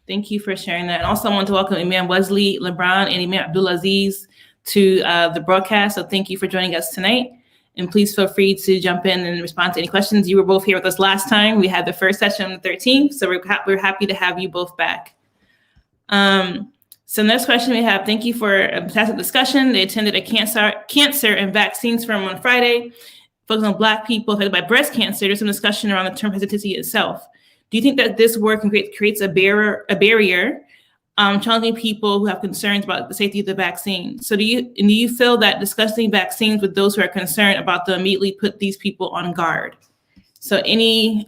Speaker 2: Thank you for sharing that. And also, I want to welcome Imam Wesley LeBron and Imam Abdulaziz to the broadcast. So thank you for joining us tonight. And please feel free to jump in and respond to any questions. You were both here with us last time. We had the first session on the 13th. So we're happy to have you both back. So next question we have, thank you for a fantastic discussion. They attended a cancer and vaccines forum on Friday, focused on Black people affected by breast cancer. There's some discussion around the term hesitancy itself. Do you think that this work creates a barrier challenging people who have concerns about the safety of the vaccine? So do you feel that discussing vaccines with those who are concerned about them immediately put these people on guard? So any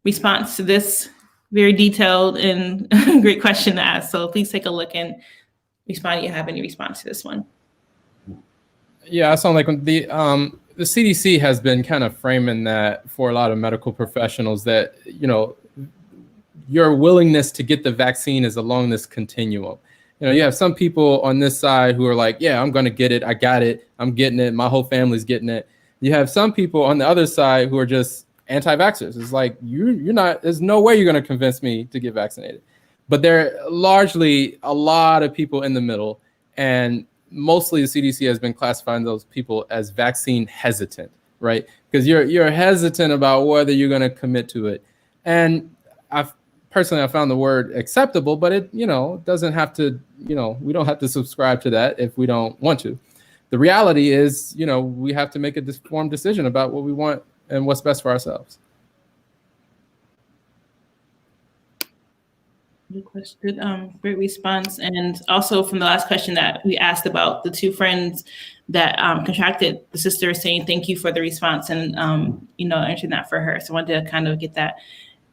Speaker 2: response to this very detailed and great question to ask. So please take a look and respond if you have any response to this one.
Speaker 3: Yeah, I sound like the CDC has been kind of framing that for a lot of medical professionals that, your willingness to get the vaccine is along this continuum. You have some people on this side who are like, yeah, I'm going to get it. I got it. I'm getting it. My whole family's getting it. You have some people on the other side who are just anti-vaxxers. It's like, you're not, there's no way you're going to convince me to get vaccinated. But there are largely a lot of people in the middle, and mostly the CDC has been classifying those people as vaccine hesitant, right? Because you're hesitant about whether you're going to commit to it. And I found the word acceptable, but it, doesn't have to, we don't have to subscribe to that if we don't want to. The reality is, we have to make a informed decision about what we want and what's best for ourselves.
Speaker 2: Good question. Great response. And also from the last question that we asked about the two friends that contracted, the sister is saying thank you for the response and answering that for her. So I wanted to kind of get that.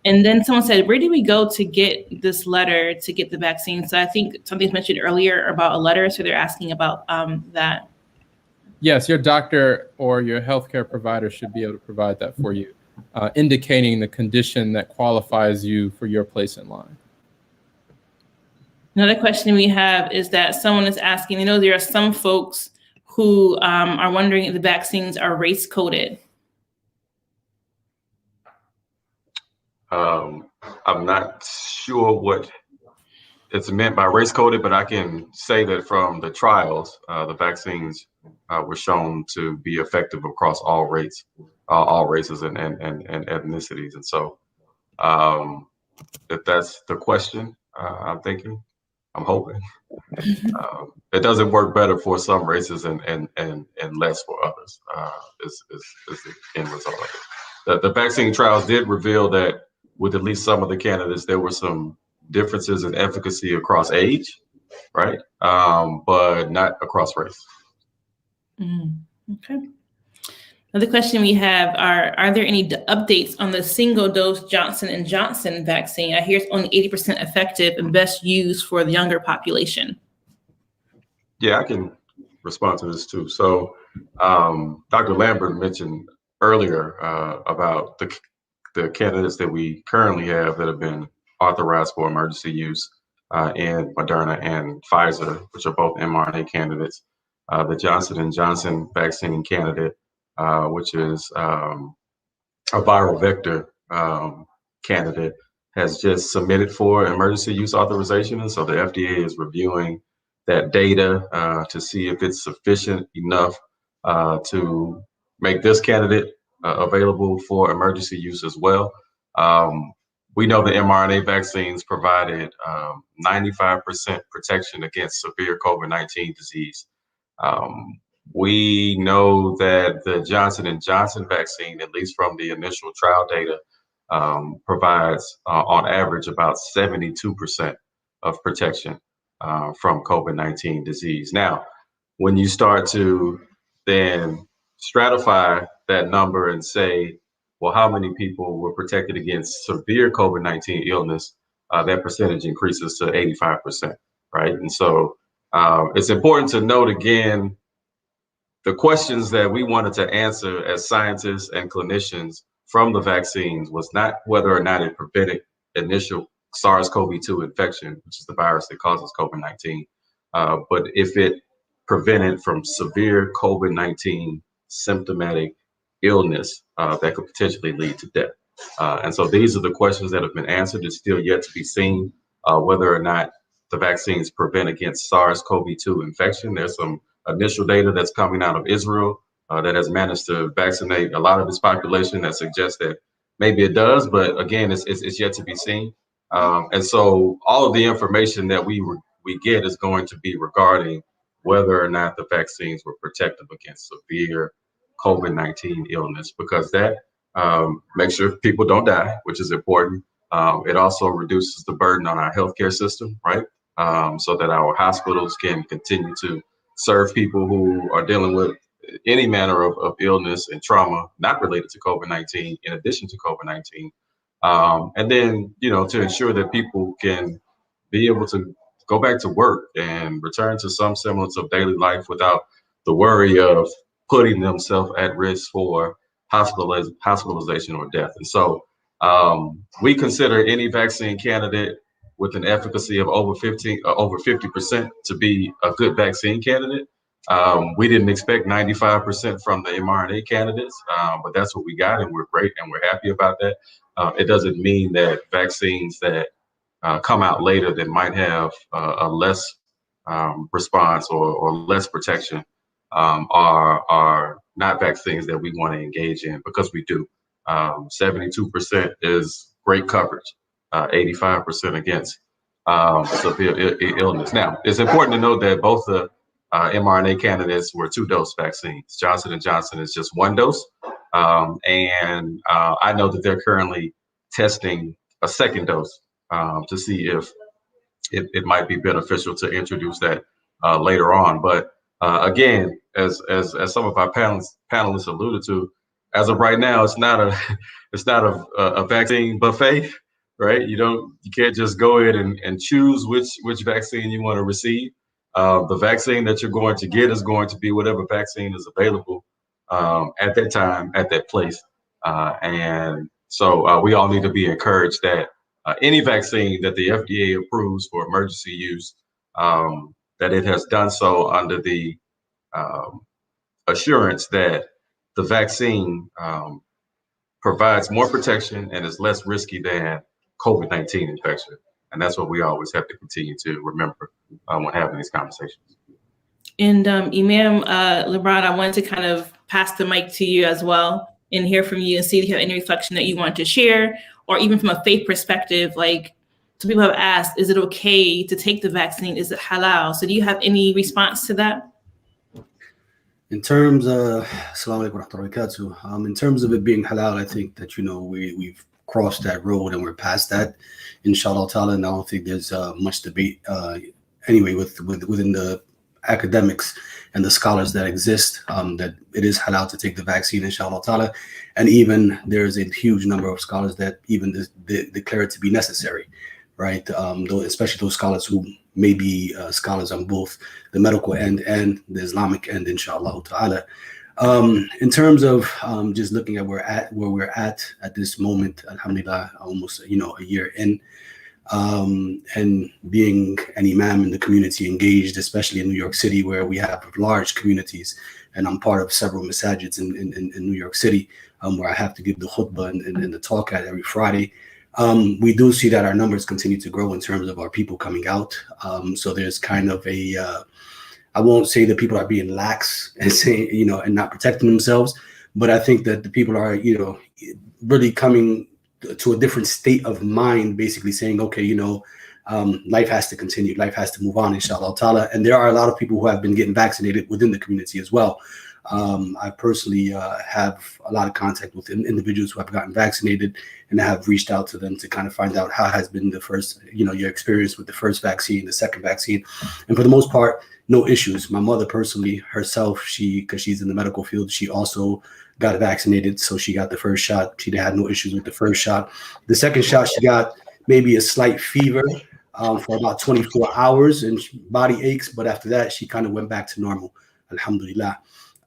Speaker 2: And then someone said, where do we go to get this letter to get the vaccine? So I think something's mentioned earlier about a letter. So they're asking about that.
Speaker 3: Yes, your doctor or your healthcare provider should be able to provide that for you, indicating the condition that qualifies you for your place in line.
Speaker 2: Another question we have is that someone is asking, there are some folks who are wondering if the vaccines are race coded.
Speaker 1: I'm not sure what it's meant by race coded, but I can say that from the trials, the vaccines were shown to be effective across all races and ethnicities. And so if that's the question, I'm thinking, I'm hoping. It doesn't work better for some races and less for others. Is the end result of it. The vaccine trials did reveal that with at least some of the candidates, there were some differences in efficacy across age, right? But not across race.
Speaker 2: Okay. Another question we have are there any updates on the single-dose Johnson & Johnson vaccine? I hear it's only 80% effective and best used for the younger population.
Speaker 1: Yeah, I can respond to this too. So Dr. Lambert mentioned earlier about the candidates that we currently have that have been authorized for emergency use in Moderna and Pfizer, which are both mRNA candidates. The Johnson & Johnson vaccine candidate, which is a viral vector candidate, has just submitted for emergency use authorization. And so the FDA is reviewing that data to see if it's sufficient enough to make this candidate available for emergency use as well. We know the mRNA vaccines provided 95% protection against severe COVID-19 disease. We know that the Johnson & Johnson vaccine, at least from the initial trial data, provides on average about 72% of protection from COVID-19 disease. Now, when you start to then stratify that number and say, well, how many people were protected against severe COVID-19 illness, that percentage increases to 85%, right? And so it's important to note again, the questions that we wanted to answer as scientists and clinicians from the vaccines was not whether or not it prevented initial SARS-CoV-2 infection, which is the virus that causes COVID-19, but if it prevented from severe COVID-19 symptomatic illness that could potentially lead to death. And so these are the questions that have been answered. It's still yet to be seen whether or not the vaccines prevent against SARS-CoV-2 infection. There's some initial data that's coming out of Israel that has managed to vaccinate a lot of its population that suggests that maybe it does, but again, it's yet to be seen. And so all of the information that we get is going to be regarding whether or not the vaccines were protective against severe COVID-19 illness, because that makes sure people don't die, which is important. It also reduces the burden on our healthcare system, right? So that our hospitals can continue to serve people who are dealing with any manner of illness and trauma not related to COVID-19 in addition to COVID-19. And then, to ensure that people can be able to go back to work and return to some semblance of daily life without the worry of putting themselves at risk for hospitalization or death. And so we consider any vaccine candidate with an efficacy of over 50% to be a good vaccine candidate. We didn't expect 95% from the mRNA candidates, but that's what we got, and we're great and we're happy about that. It doesn't mean that vaccines that come out later that might have a less response or less protection are not vaccines that we want to engage in, because we do. 72% is great coverage, 85% against severe illness. Now, it's important to note that both the mRNA candidates were 2-dose vaccines. Johnson & Johnson is just 1 dose. And I know that they're currently testing a 2nd dose to see if it might be beneficial to introduce that later on. But again, as some of our panelists alluded to, as of right now, it's not a vaccine buffet, right? You can't just go ahead and choose which vaccine you want to receive. The vaccine that you're going to get is going to be whatever vaccine is available at that time, at that place. And so we all need to be encouraged that any vaccine that the FDA approves for emergency use, that it has done so under the assurance that the vaccine provides more protection and is less risky than COVID-19 infection. And that's what we always have to continue to remember when having these conversations.
Speaker 2: And Imam, LeBron, I wanted to kind of pass the mic to you as well and hear from you and see if you have any reflection that you want to share, or even from a faith perspective, like So people have asked, is it okay to take the vaccine? Is it halal? So do you have any response to that?
Speaker 8: In terms of Assalamu alaikum wa rahmatullahi wa barakatuh, in terms of it being halal, I think that we've crossed that road and we're past that, inshallah ta'ala, and I don't think there's much debate anyway within the academics and the scholars that exist that it is halal to take the vaccine, inshallah ta'ala, and even there's a huge number of scholars that even declare it to be necessary, right? Especially those scholars who may be scholars on both the medical end and the Islamic end, inshallah ta'ala. In terms of just looking at where we're at this moment, alhamdulillah, almost a year in, and being an imam in the community, engaged, especially in New York City, where we have large communities, and I'm part of several masajids in New York City, where I have to give the khutbah and the talk at every Friday. We do see that our numbers continue to grow in terms of our people coming out. So there's kind of I won't say that people are being lax and saying, and not protecting themselves, but I think that the people are, really coming to a different state of mind, basically saying, okay, life has to continue, life has to move on, inshallah ta'ala. And there are a lot of people who have been getting vaccinated within the community as well. I personally have a lot of contact with individuals who have gotten vaccinated, and I have reached out to them to kind of find out how has been the first, your experience with the first vaccine, the second vaccine. And for the most part, no issues. My mother personally herself, because she's in the medical field, she also got vaccinated. So she got the first shot. She had no issues with the first shot. The second shot, she got maybe a slight fever for about 24 hours and body aches. But after that, she kind of went back to normal, alhamdulillah.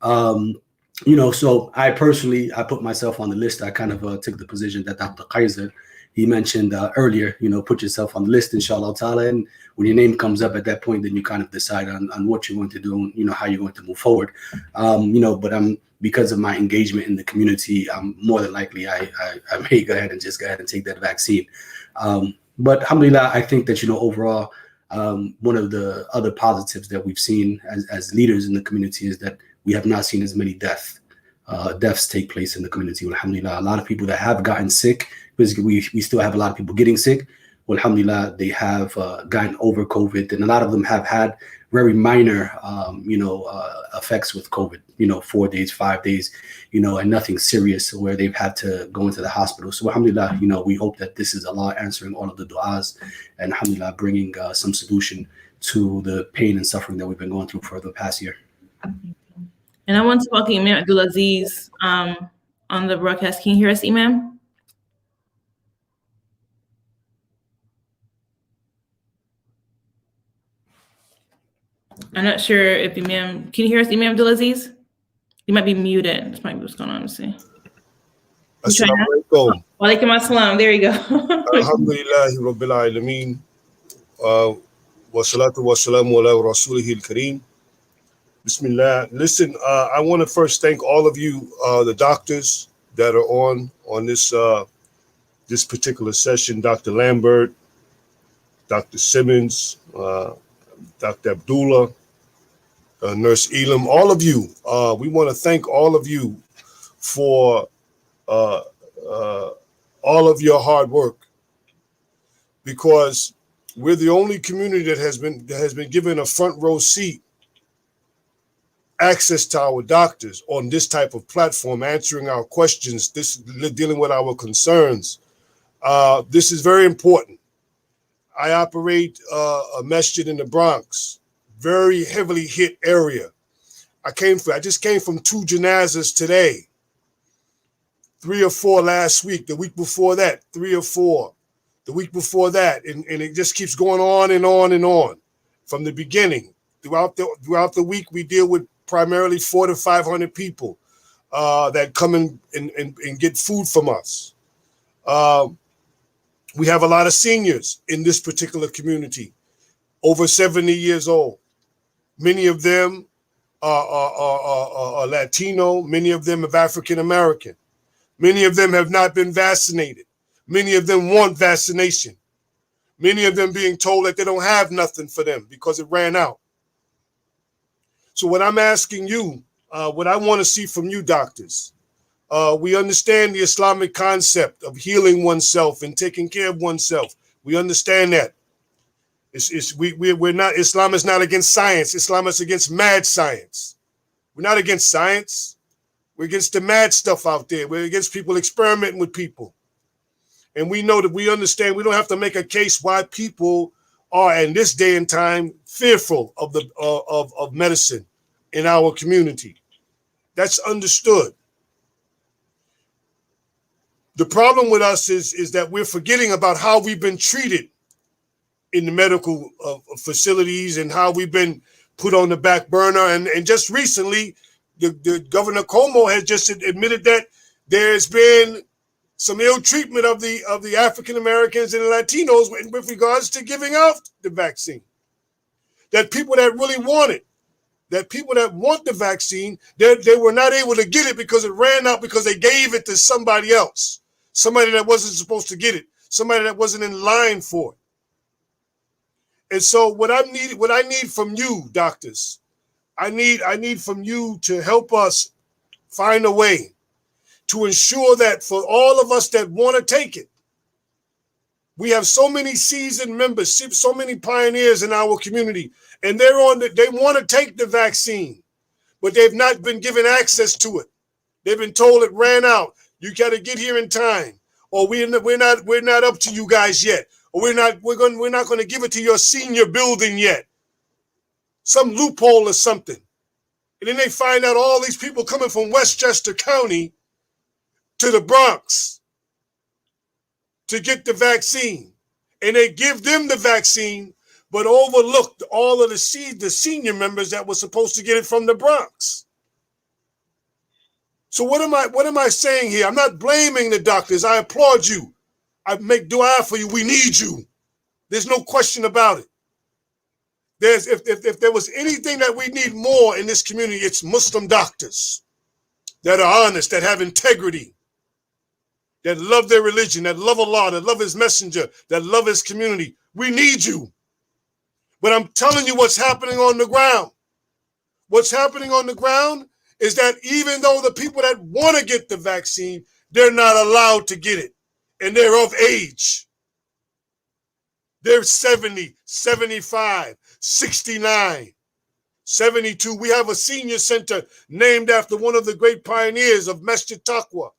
Speaker 8: So I put myself on the list. I kind of took the position that Dr. Kaiser, he mentioned earlier, put yourself on the list, inshallah ta'ala. And when your name comes up at that point, then you kind of decide on what you're going to do and, how you're going to move forward. But because of my engagement in the community, more than likely I may go ahead and take that vaccine. But alhamdulillah, I think that, overall, one of the other positives that we've seen as leaders in the community is that we have not seen as many deaths take place in the community. Alhamdulillah, a lot of people that have gotten sick, because we still have a lot of people getting sick. Well, alhamdulillah, they have gotten over COVID, and a lot of them have had very minor, effects with COVID. 4 days, 5 days, and nothing serious where they've had to go into the hospital. So, alhamdulillah, we hope that this is Allah answering all of the du'as, and alhamdulillah, bringing some solution to the pain and suffering that we've been going through for the past year.
Speaker 2: And I want to welcome Imam Abdulaziz on the broadcast. Can you hear us, Imam? I'm not sure if Imam, can you hear us, Imam Abdulaziz? You might be muted. This might be what's going on. Let's see.
Speaker 9: Assalamu alaikum.
Speaker 2: Wa alaikum assalam. There you go.
Speaker 9: Alhamdulillahi Rabbil Alameen. Wa salatu wa salamu ala rasulihil kareem. Bismillah. Listen, I want to first thank all of you, the doctors that are on this particular session, Dr. Lambert, Dr. Simmons, Dr. Abdullah, Nurse Elam, all of you. We want to thank all of you for all of your hard work, because we're the only community that has been given a front row seat, access to our doctors on this type of platform, answering our questions, dealing with our concerns. This is very important. I operate a masjid in the Bronx, very heavily hit area. I just came from 2 janazas today, 3 or 4 last week, the week before that, 3 or 4, the week before that, and it just keeps going on and on and on from the beginning. Throughout the week, we deal with primarily 400 to 500 people that come in and get food from us. We have a lot of seniors in this particular community, over 70 years old. Many of them are Latino. Many of them are African American. Many of them have not been vaccinated. Many of them want vaccination. Many of them being told that they don't have nothing for them because it ran out. So what I'm asking you, what I want to see from you doctors, we understand the Islamic concept of healing oneself and taking care of oneself. We understand that. We're not, Islam is not against science. Islam is against mad science. We're not against science. We're against the mad stuff out there. We're against people experimenting with people. And we know that we understand we don't have to make a case why people are in this day and time fearful of the of medicine in our community. That's understood. The problem with us is that we're forgetting about how we've been treated in the medical facilities and how we've been put on the back burner. And just recently, the Governor Cuomo has just admitted that there's been some ill treatment of the African Americans and Latinos with regards to giving out the vaccine. That people that really want it, that people that want the vaccine, they were not able to get it because it ran out because they gave it to somebody else, somebody that wasn't supposed to get it, somebody that wasn't in line for it. And so what I need from you, doctors, I need from you to help us find a way to ensure that for all of us that want to take it, we have so many seasoned members, so many pioneers in our community, and they want to take the vaccine, but they've not been given access to it. They've been told it ran out. You got to get here in time, or we're not up to you guys yet, or we're not going to give it to your senior building yet. Some loophole or something. And then they find out all these people coming from Westchester County to the Bronx to get the vaccine. And they give them the vaccine, but overlooked all of the senior members that were supposed to get it from the Bronx. So what am I saying here? I'm not blaming the doctors. I applaud you. I make dua for you. We need you. There's no question about it. If there was anything that we need more in this community, it's Muslim doctors that are honest, that have integrity, that love their religion, that love Allah, that love his messenger, that love his community. We need you. But I'm telling you what's happening on the ground. What's happening on the ground is that even though the people that want to get the vaccine, they're not allowed to get it. And they're of age. They're 70, 75, 69, 72. We have a senior center named after one of the great pioneers of Masjid Taqwa,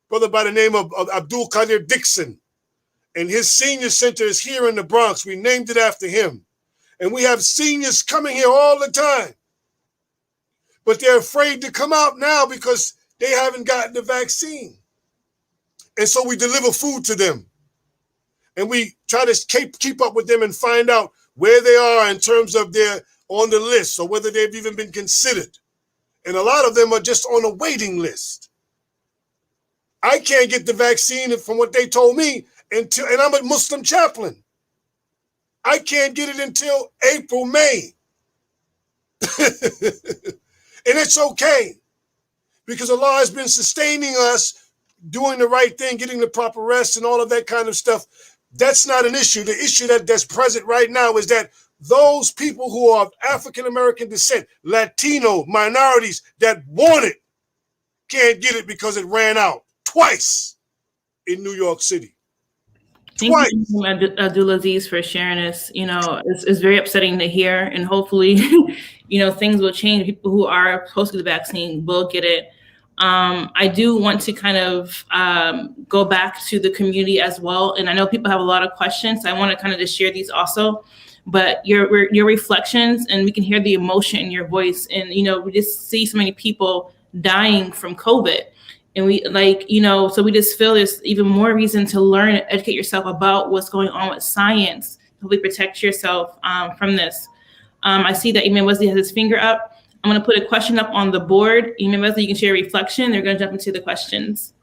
Speaker 9: brother by the name of Abdul Qadir Dixon. And his senior center is here in the Bronx. We named it after him. And we have seniors coming here all the time. But they're afraid to come out now because they haven't gotten the vaccine. And so we deliver food to them. And we try to keep up with them and find out where they are in terms of their on the list or whether they've even been considered. And a lot of them are just on a waiting list. I can't get the vaccine from what they told me and I'm a Muslim chaplain. I can't get it until April, May. And it's okay because Allah has been sustaining us, doing the right thing, getting the proper rest and all of that kind of stuff. That's not an issue. The issue that's present right now is that those people who are of African-American descent, Latino minorities that want it, can't get it because it ran out twice in New York City.
Speaker 2: Thank you, Abdulaziz, for sharing this. You know, it's very upsetting to hear, and hopefully, you know, things will change. People who are supposed to get the vaccine will get it. I do want to kind of go back to the community as well. And I know people have a lot of questions. So I want to kind of just share these also. But your reflections, and we can hear the emotion in your voice. And, you know, we just see so many people dying from COVID. And we so we just feel there's even more reason to learn and educate yourself about what's going on with science. Hopefully protect yourself from this. I see that Imam Wesley has his finger up. I'm going to put a question up on the board. Imam Wesley, you can share a reflection. They're going to jump into the questions.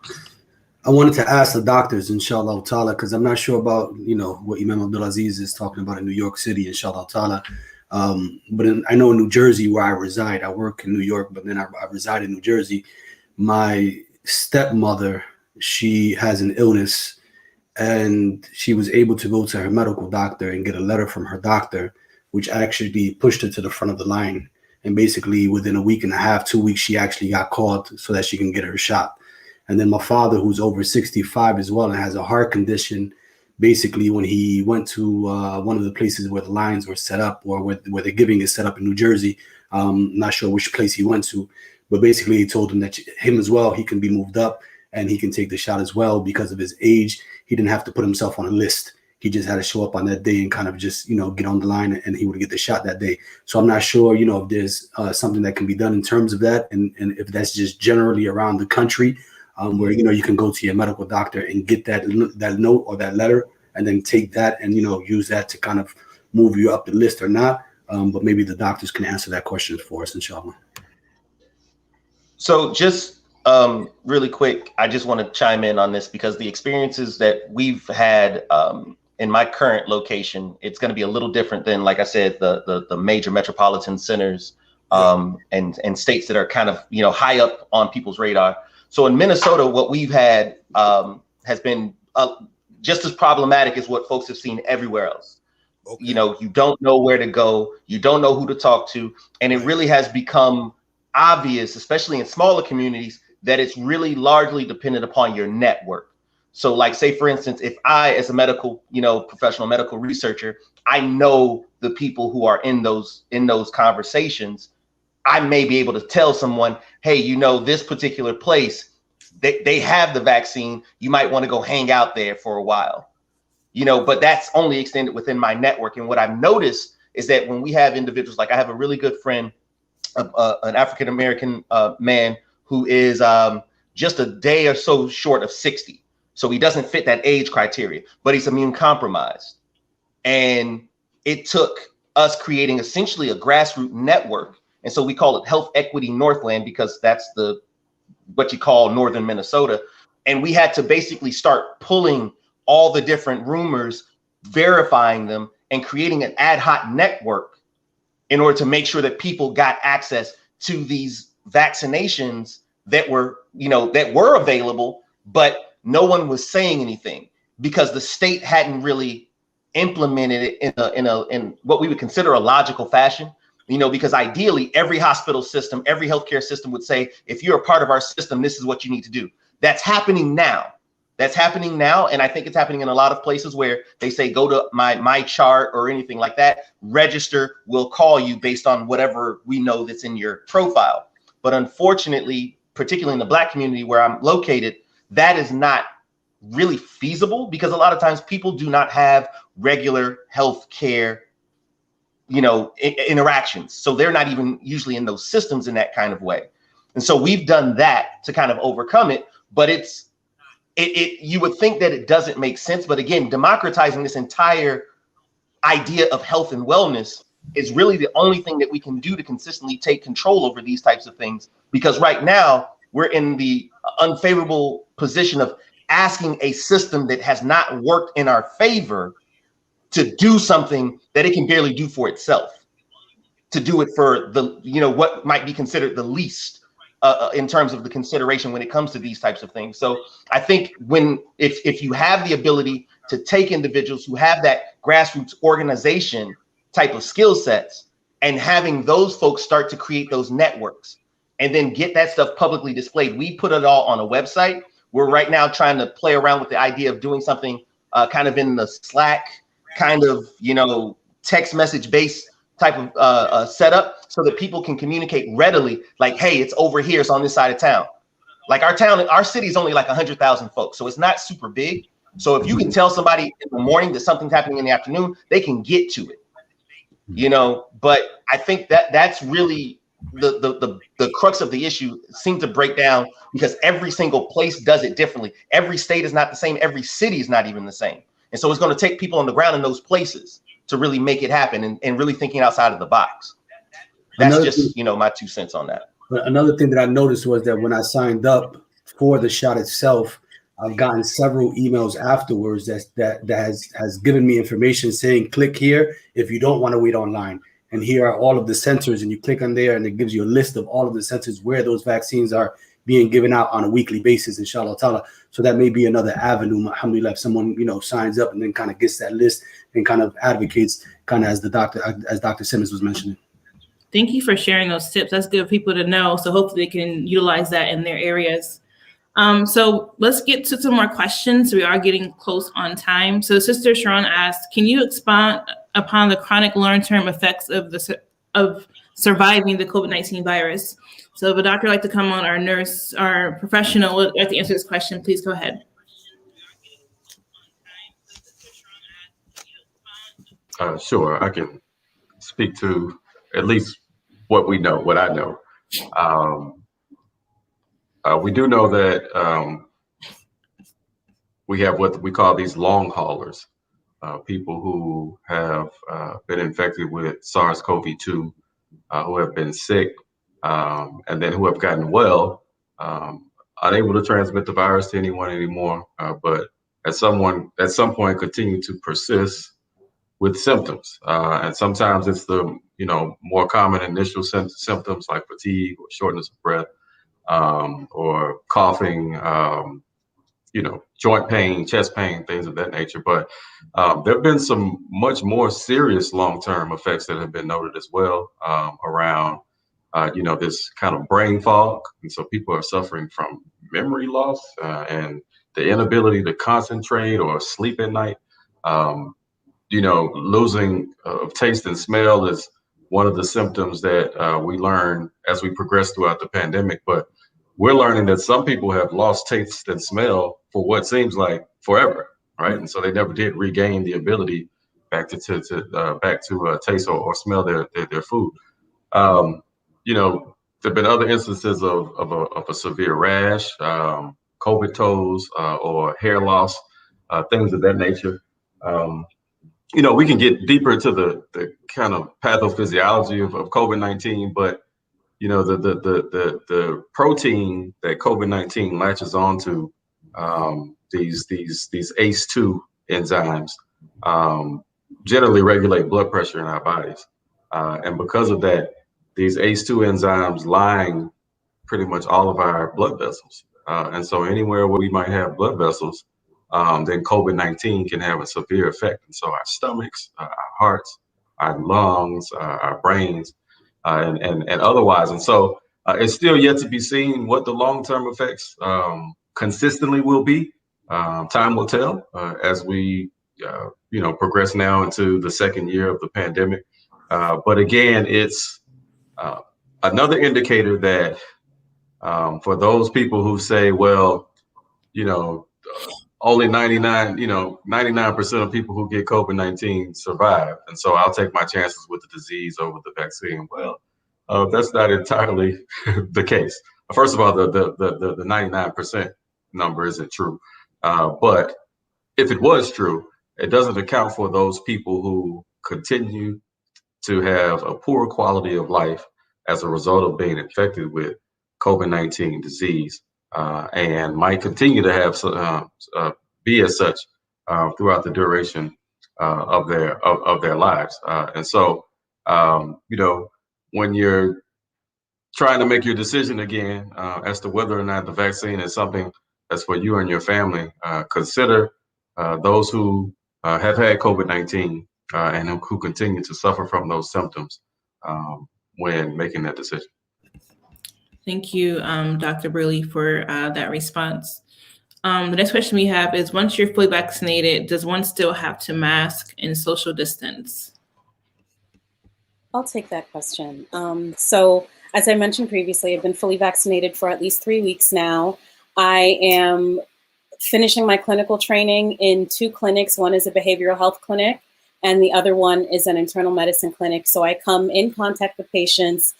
Speaker 8: I wanted to ask the doctors, inshallah ta'ala, because I'm not sure about, you know, what Imam Abdulaziz is talking about in New York City, inshallah ta'ala. But I know in New Jersey where I reside, I work in New York, but then I reside in New Jersey. My stepmother, she has an illness and she was able to go to her medical doctor and get a letter from her doctor, which actually pushed her to the front of the line. And basically within a week and a half, 2 weeks, she actually got called so that she can get her shot. And then my father, who's over 65 as well and has a heart condition, basically when he went to one of the places where the lines were set up, or where the giving is set up in New Jersey. Not sure which place he went to, but basically he told him that him as well, he can be moved up and he can take the shot as well because of his age. He didn't have to put himself on a list. He just had to show up on that day and kind of just, get on the line, and he would get the shot that day. So I'm not sure, if there's something that can be done in terms of that. And if that's just generally around the country, where, you can go to your medical doctor and get that note or that letter, and then take that and, use that to kind of move you up the list or not. But maybe the doctors can answer that question for us, inshallah.
Speaker 6: So just really quick, I just want to chime in on this, because the experiences that we've had in my current location, it's going to be a little different than, like I said, the major metropolitan centers and states that are kind of, high up on people's radar. So in Minnesota, what we've had has been just as problematic as what folks have seen everywhere else. Okay. You don't know where to go. You don't know who to talk to. And it really has become obvious, especially in smaller communities, that it's really largely dependent upon your network. So like, say, for instance, if I, as a medical, professional medical researcher, I know the people who are in those conversations, I may be able to tell someone, hey, this particular place, they have the vaccine. You might want to go hang out there for a while, but that's only extended within my network. And what I've noticed is that when we have individuals, like I have a really good friend, an African-American man who is just a day or so short of 60. So he doesn't fit that age criteria, but he's immune compromised. And it took us creating essentially a grassroots network. And so we call it Health Equity Northland, because that's what you call northern Minnesota. And we had to basically start pulling all the different rumors, verifying them, and creating an ad hoc network in order to make sure that people got access to these vaccinations that were available, but no one was saying anything because the state hadn't really implemented it in what we would consider a logical fashion. Because ideally every hospital system, every healthcare system would say, if you're a part of our system, this is what you need to do. That's happening now. And I think it's happening in a lot of places where they say, go to my chart or anything like that, register, we'll call you based on whatever we know that's in your profile. But unfortunately, particularly in the Black community where I'm located, that is not really feasible, because a lot of times people do not have regular health care, interactions. So they're not even usually in those systems in that kind of way. And so we've done that to kind of overcome it. But you would think that it doesn't make sense. But again, democratizing this entire idea of health and wellness is really the only thing that we can do to consistently take control over these types of things. Because right now we're in the unfavorable position of asking a system that has not worked in our favor to do something that it can barely do for itself, to do it for what might be considered the least in terms of the consideration when it comes to these types of things. So I think if you have the ability to take individuals who have that grassroots organization type of skill sets and having those folks start to create those networks and then get that stuff publicly displayed. We put it all on a website. We're right now trying to play around with the idea of doing something kind of in the Slack kind of, text message based type of setup, so that people can communicate readily, like, hey, it's over here, it's on this side of town. Like our city is only like 100,000 folks, so it's not super big. So if you can tell somebody in the morning that something's happening in the afternoon, they can get to it, but I think that's really the crux of the issue seems to break down, because every single place does it differently. Every state is not the same. Every city is not even the same. And so it's going to take people on the ground in those places to really make it happen, and really thinking outside of the box. That's just, my 2 cents on that.
Speaker 8: Another thing that I noticed was that when I signed up for the shot itself, I've gotten several emails afterwards that has given me information saying, click here if you don't want to wait online. And here are all of the centers, and you click on there and it gives you a list of all of the centers where those vaccines are being given out on a weekly basis, inshallah ta'ala. So that may be another avenue, alhamdulillah, if someone, signs up and then kind of gets that list and kind of advocates, kind of as Dr. Simmons was mentioning.
Speaker 2: Thank you for sharing those tips. That's good for people to know. So hopefully they can utilize that in their areas. So let's get to some more questions. We are getting close on time. So Sister Sharon asked, can you expand upon the chronic long-term effects of surviving the COVID-19 virus? So if a doctor would like to come on, or nurse, or professional would like to answer this question, please go ahead.
Speaker 1: Sure, I can speak to at least what we know, what I know. We do know that we have what we call these long haulers, people who have been infected with SARS-CoV-2, who have been sick, and then who have gotten well, unable to transmit the virus to anyone anymore, but at some point continue to persist with symptoms. And sometimes it's the more common initial symptoms like fatigue or shortness of breath, or coughing, joint pain, chest pain, things of that nature. But there have been some much more serious long-term effects that have been noted as well, around, this kind of brain fog. And so people are suffering from memory loss, and the inability to concentrate or sleep at night. Losing of taste and smell is one of the symptoms that we learn as we progress throughout the pandemic. But we're learning that some people have lost taste and smell for what seems like forever, right? And so they never did regain the ability back to taste or smell their food. There've been other instances of a severe rash, COVID toes, or hair loss, things of that nature. We can get deeper into the kind of pathophysiology of COVID-19, but the protein that COVID-19 latches onto, these ACE2 enzymes, generally regulate blood pressure in our bodies, and because of that, these ACE2 enzymes line pretty much all of our blood vessels, and so anywhere where we might have blood vessels, then COVID-19 can have a severe effect. And so our stomachs, our hearts, our lungs, our brains, and otherwise. And so it's still yet to be seen what the long-term effects consistently will be. Time will tell as we progress now into the second year of the pandemic. But again, it's another indicator that for those people who say, well, only 99% of people who get COVID-19 survive, and so I'll take my chances with the disease over the vaccine. Well, that's not entirely the case. First of all, the 99% number isn't true, but if it was true, it doesn't account for those people who continue to have a poor quality of life as a result of being infected with COVID-19 disease. And might continue to have be as such throughout the duration of their lives. And so, when you're trying to make your decision again as to whether or not the vaccine is something that's for you and your family, consider those who have had COVID-19 and who continue to suffer from those symptoms when making that decision.
Speaker 2: Thank you, Dr. Burley, for that response. The next question we have is, once you're fully vaccinated, does one still have to mask and social distance?
Speaker 4: I'll take that question. So as I mentioned previously, I've been fully vaccinated for at least 3 weeks now. I am finishing my clinical training in 2 clinics. One is a behavioral health clinic, and the other one is an internal medicine clinic. So I come in contact with patients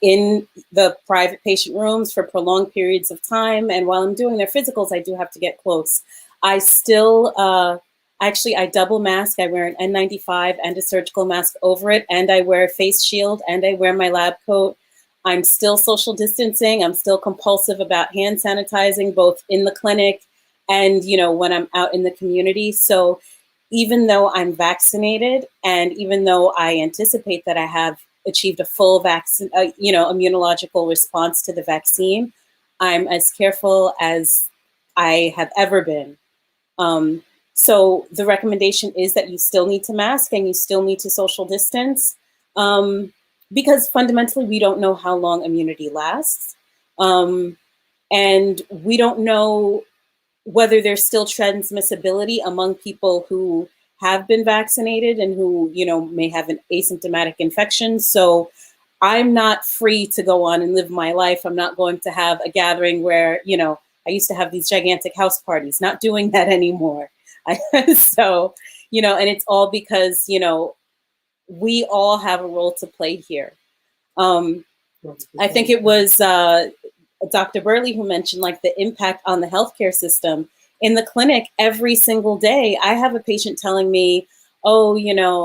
Speaker 4: in the private patient rooms for prolonged periods of time. And while I'm doing their physicals, I do have to get close. I still, I double mask. I wear an N95 and a surgical mask over it, and I wear a face shield, and I wear my lab coat. I'm still social distancing. I'm still compulsive about hand sanitizing, both in the clinic and, when I'm out in the community. So even though I'm vaccinated, and even though I anticipate that I have achieved a full vaccine, immunological response to the vaccine, I'm as careful as I have ever been. So the recommendation is that you still need to mask and you still need to social distance, because fundamentally we don't know how long immunity lasts. And we don't know whether there's still transmissibility among people who have been vaccinated and who, may have an asymptomatic infection. So I'm not free to go on and live my life. I'm not going to have a gathering where, I used to have these gigantic house parties, not doing that anymore. So, and it's all because, we all have a role to play here. I think it was Dr. Burley who mentioned like the impact on the healthcare system. In the clinic every single day, I have a patient telling me, oh,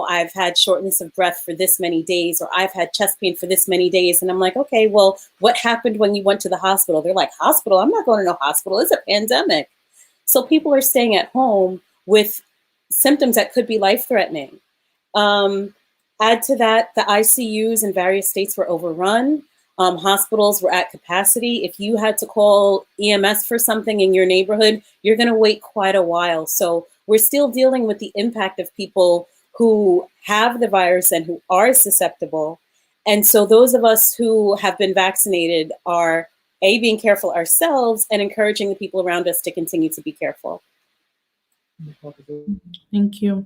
Speaker 4: I've had shortness of breath for this many days, or I've had chest pain for this many days. And I'm like, okay, well, what happened when you went to the hospital? They're like, hospital? I'm not going to no hospital. It's a pandemic. So people are staying at home with symptoms that could be life-threatening. Add to that, the ICUs in various states were overrun. Hospitals were at capacity. If you had to call EMS for something in your neighborhood, you're going to wait quite a while. So we're still dealing with the impact of people who have the virus and who are susceptible. And so those of us who have been vaccinated are being careful ourselves and encouraging the people around us to continue to be careful.
Speaker 2: Thank you.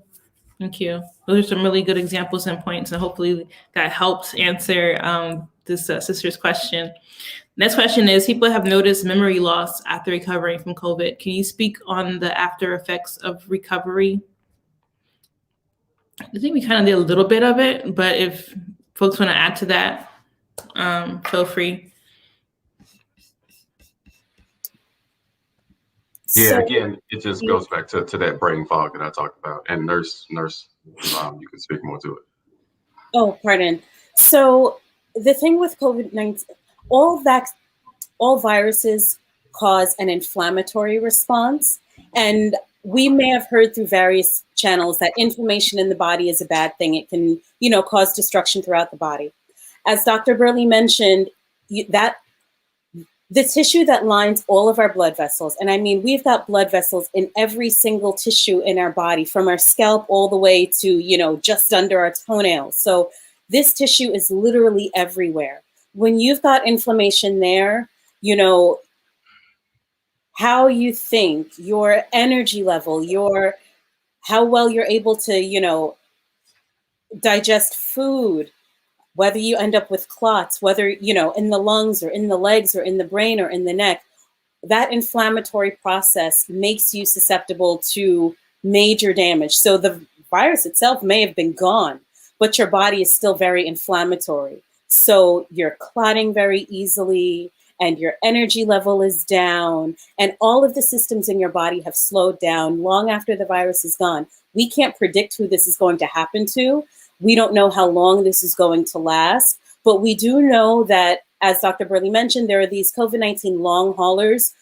Speaker 2: Thank you. Those are some really good examples and points, and hopefully that helps answer this sister's question. Next question is, people have noticed memory loss after recovering from COVID. Can you speak on the after effects of recovery? I think we kind of did a little bit of it, but if folks want to add to that, feel free.
Speaker 1: Yeah, again, it just goes back to that brain fog that I talked about. And nurse, you can speak more to it.
Speaker 4: Oh, pardon. So the thing with COVID-19, all viruses cause an inflammatory response. And we may have heard through various channels that inflammation in the body is a bad thing. It can, cause destruction throughout the body. As Dr. Burley mentioned, that the tissue that lines all of our blood vessels, and I mean, we've got blood vessels in every single tissue in our body, from our scalp all the way to, just under our toenails. So this tissue is literally everywhere. When you've got inflammation there, how you think, your energy level, how well you're able to, digest food, whether you end up with clots, whether, in the lungs or in the legs or in the brain or in the neck, that inflammatory process makes you susceptible to major damage. So the virus itself may have been gone, but your body is still very inflammatory. So you're clotting very easily and your energy level is down and all of the systems in your body have slowed down long after the virus is gone. We can't predict who this is going to happen to. We don't know how long this is going to last, but we do know that, as Dr. Burley mentioned, there are these COVID-19 long haulers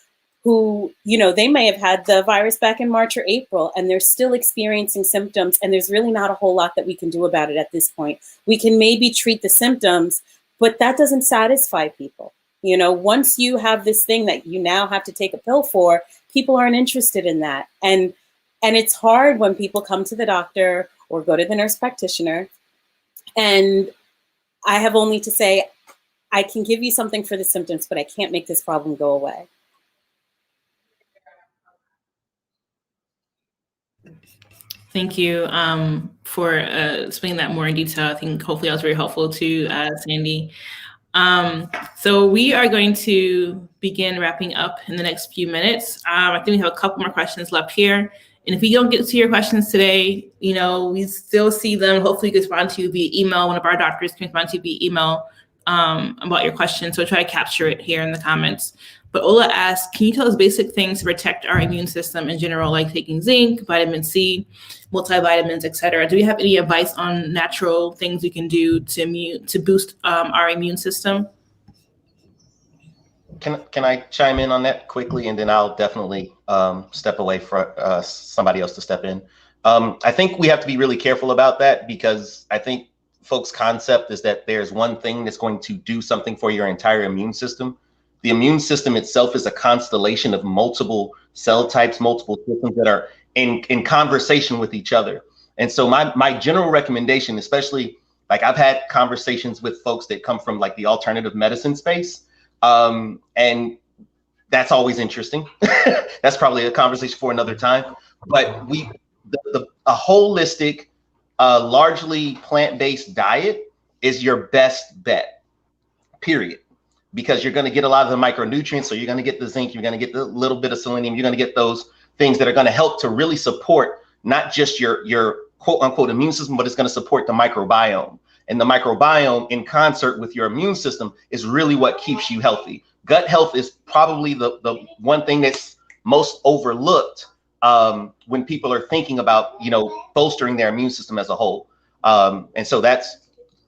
Speaker 4: who, they may have had the virus back in March or April, and they're still experiencing symptoms, and there's really not a whole lot that we can do about it at this point. We can maybe treat the symptoms, but that doesn't satisfy people. Once you have this thing that you now have to take a pill for, people aren't interested in that. And it's hard when people come to the doctor or go to the nurse practitioner. And I have only to say, I can give you something for the symptoms, but I can't make this problem go away.
Speaker 2: Thank you for explaining that more in detail. I think hopefully that was very helpful to Sandy. So we are going to begin wrapping up in the next few minutes. I think we have a couple more questions left here. And if we don't get to your questions today, we still see them. Hopefully you can respond to via email. One of our doctors can respond to via email about your questions. So try to capture it here in the comments. But Ola asks, can you tell us basic things to protect our immune system in general, like taking zinc, vitamin C, multivitamins, et cetera? Do we have any advice on natural things we can do to boost our immune system?
Speaker 6: Can I chime in on that quickly, and then I'll definitely step away for somebody else to step in. I think we have to be really careful about that, because I think folks' concept is that there's one thing that's going to do something for your entire immune system. The immune system itself is a constellation of multiple cell types, multiple systems that are in conversation with each other. And so my general recommendation, especially like I've had conversations with folks that come from like the alternative medicine space, and that's always interesting. That's probably a conversation for another time. But a holistic, largely plant-based diet is your best bet, period. Because you're going to get a lot of the micronutrients. So you're going to get the zinc, you're going to get the little bit of selenium, you're going to get those things that are going to help to really support not just your quote unquote immune system, but it's going to support the microbiome. And the microbiome in concert with your immune system is really what keeps you healthy. Gut health is probably the one thing that's most overlooked when people are thinking about, bolstering their immune system as a whole. And so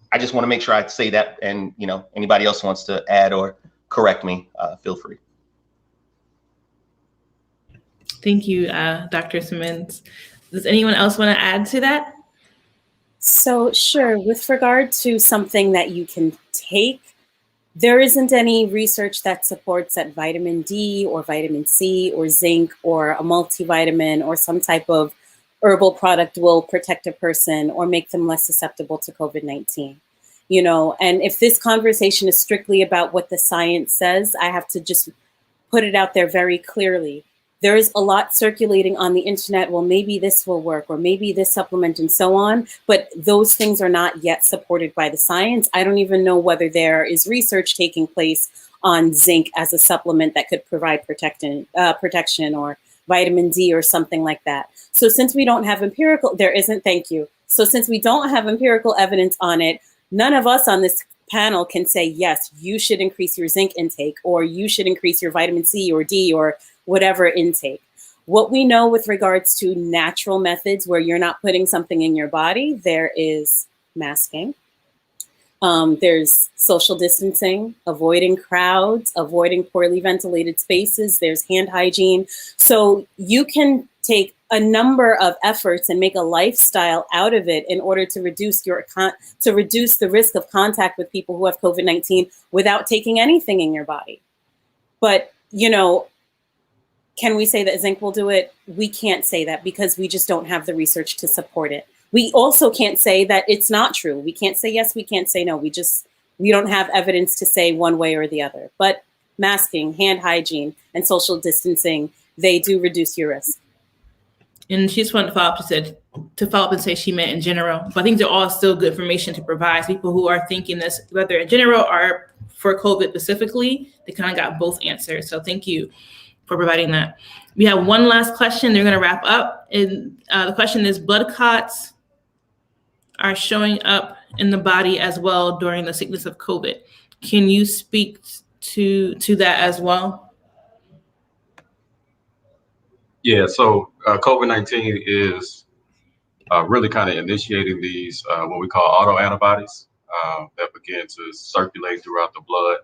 Speaker 6: I just want to make sure I say that, and anybody else wants to add or correct me, feel free.
Speaker 2: Thank you, Dr. Simmons. Does anyone else want to add to that?
Speaker 4: So sure, with regard to something that you can take, there isn't any research that supports that vitamin D or vitamin C or zinc or a multivitamin or some type of herbal product will protect a person or make them less susceptible to COVID-19. And if this conversation is strictly about what the science says, I have to just put it out there very clearly. There is a lot circulating on the internet. Well, maybe this will work, or maybe this supplement and so on. But those things are not yet supported by the science. I don't even know whether there is research taking place on zinc as a supplement that could provide protection or vitamin D or something like that. So since we don't have So since we don't have empirical evidence on it, none of us on this panel can say, yes, you should increase your zinc intake, or you should increase your vitamin C or D or whatever intake. What we know with regards to natural methods where you're not putting something in your body, there is masking. There's social distancing, avoiding crowds, avoiding poorly ventilated spaces. There's hand hygiene. So you can take a number of efforts and make a lifestyle out of it in order to reduce the risk of contact with people who have COVID-19 without taking anything in your body. But, can we say that zinc will do it? We can't say that because we just don't have the research to support it. We also can't say that it's not true. We can't say yes, we can't say no. We don't have evidence to say one way or the other. But masking, hand hygiene, and social distancing, they do reduce your risk.
Speaker 2: And she just wanted to follow up and say she meant in general. But I think they're all still good information to provide people who are thinking this, whether in general or for COVID specifically. They kind of got both answers. So thank you for providing that. We have one last question. They're going to wrap up. And the question is, blood clots are showing up in the body as well during the sickness of COVID. Can you speak to that as well?
Speaker 1: Yeah, so COVID-19 is really kind of initiating these what we call autoantibodies that begin to circulate throughout the blood,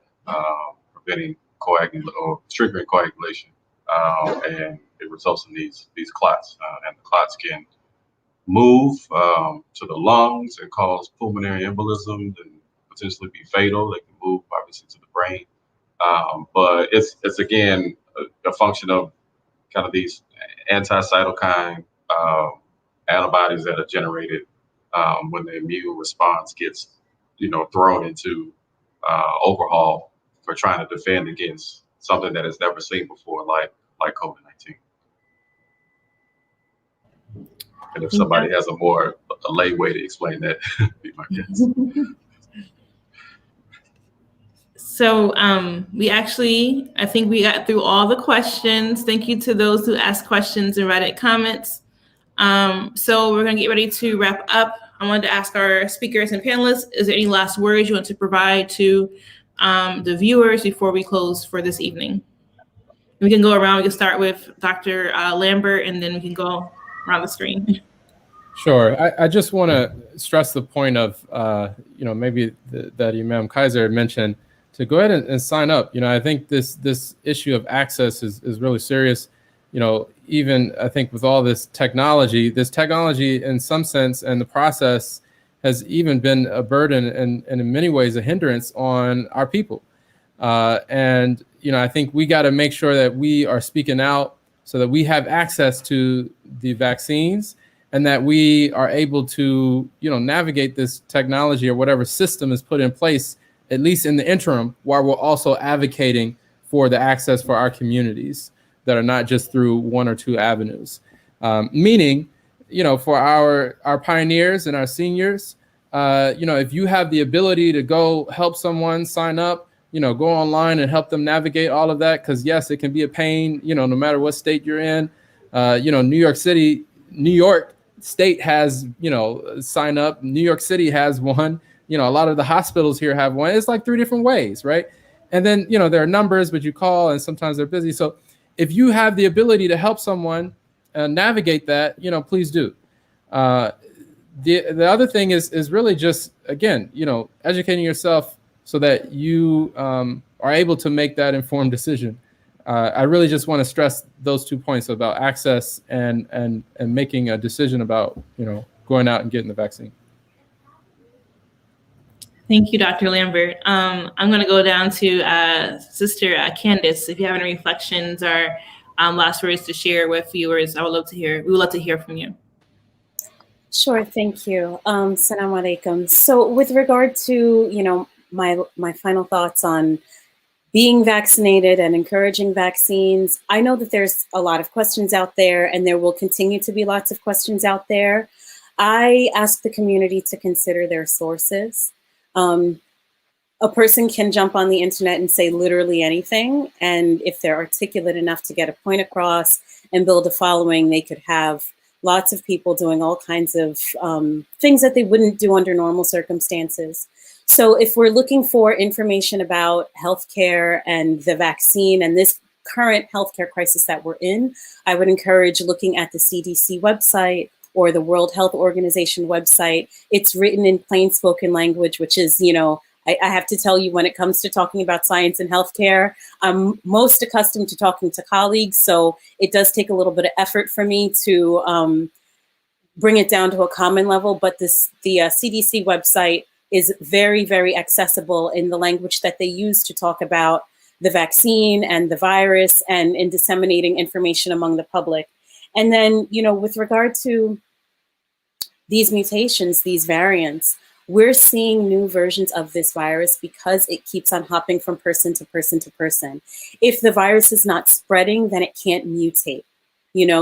Speaker 1: preventing triggering coagulation, and it results in these clots, and the clots can move to the lungs and cause pulmonary embolism and potentially be fatal. They can move obviously to the brain, but it's again a function of kind of these anti-cytokine antibodies that are generated when the immune response gets thrown into overhaul for trying to defend against something that is never seen before, like COVID-19. And if somebody has a lay way to explain that, be my guest.
Speaker 2: So I think we got through all the questions. Thank you to those who asked questions and Reddit comments. So we're going to get ready to wrap up. I wanted to ask our speakers and panelists, is there any last words you want to provide to the viewers before we close for this evening? We can go around. We can start with Dr. Lambert, and then we can go around the screen.
Speaker 3: Sure. I just want to stress the point of, maybe that Imam Kaiser mentioned, to go ahead and sign up. I think this issue of access is really serious. Even I think with all this technology in some sense and the process has even been a burden and in many ways a hindrance on our people. And I think we got to make sure that we are speaking out so that we have access to the vaccines and that we are able to, navigate this technology or whatever system is put in place, at least in the interim, while we're also advocating for the access for our communities that are not just through one or two avenues. Meaning, for our pioneers and our seniors, if you have the ability to go help someone sign up, go online and help them navigate all of that. Because yes, it can be a pain, no matter what state you're in. New York State has, sign up. New York City has one. A lot of the hospitals here have one. It's like 3 different ways, right? And then, there are numbers, but you call and sometimes they're busy. So if you have the ability to help someone navigate that, please do. The other thing is really just, again, educating yourself so that you are able to make that informed decision. I really just want to stress those 2 points about access and making a decision about, going out and getting the vaccine.
Speaker 2: Thank you, Dr. Lambert. I'm going to go down to Sister Candace. If you have any reflections or last words to share with viewers, we would love to hear from you.
Speaker 4: Sure, thank you. Assalamu alaikum. So with regard to, my final thoughts on being vaccinated and encouraging vaccines, I know that there's a lot of questions out there, and there will continue to be lots of questions out there. I ask the community to consider their sources. A person can jump on the internet and say literally anything, and if they're articulate enough to get a point across and build a following, they could have lots of people doing all kinds of things that they wouldn't do under normal circumstances. So if we're looking for information about healthcare and the vaccine and this current healthcare crisis that we're in, I would encourage looking at the CDC website or the World Health Organization website. It's written in plain spoken language, which is, I have to tell you, when it comes to talking about science and healthcare, I'm most accustomed to talking to colleagues. So it does take a little bit of effort for me to bring it down to a common level. But the CDC website is very, very accessible in the language that they use to talk about the vaccine and the virus and in disseminating information among the public. And then, with regard to these mutations, these variants, we're seeing new versions of this virus because it keeps on hopping from person to person to person. If the virus is not spreading, then it can't mutate.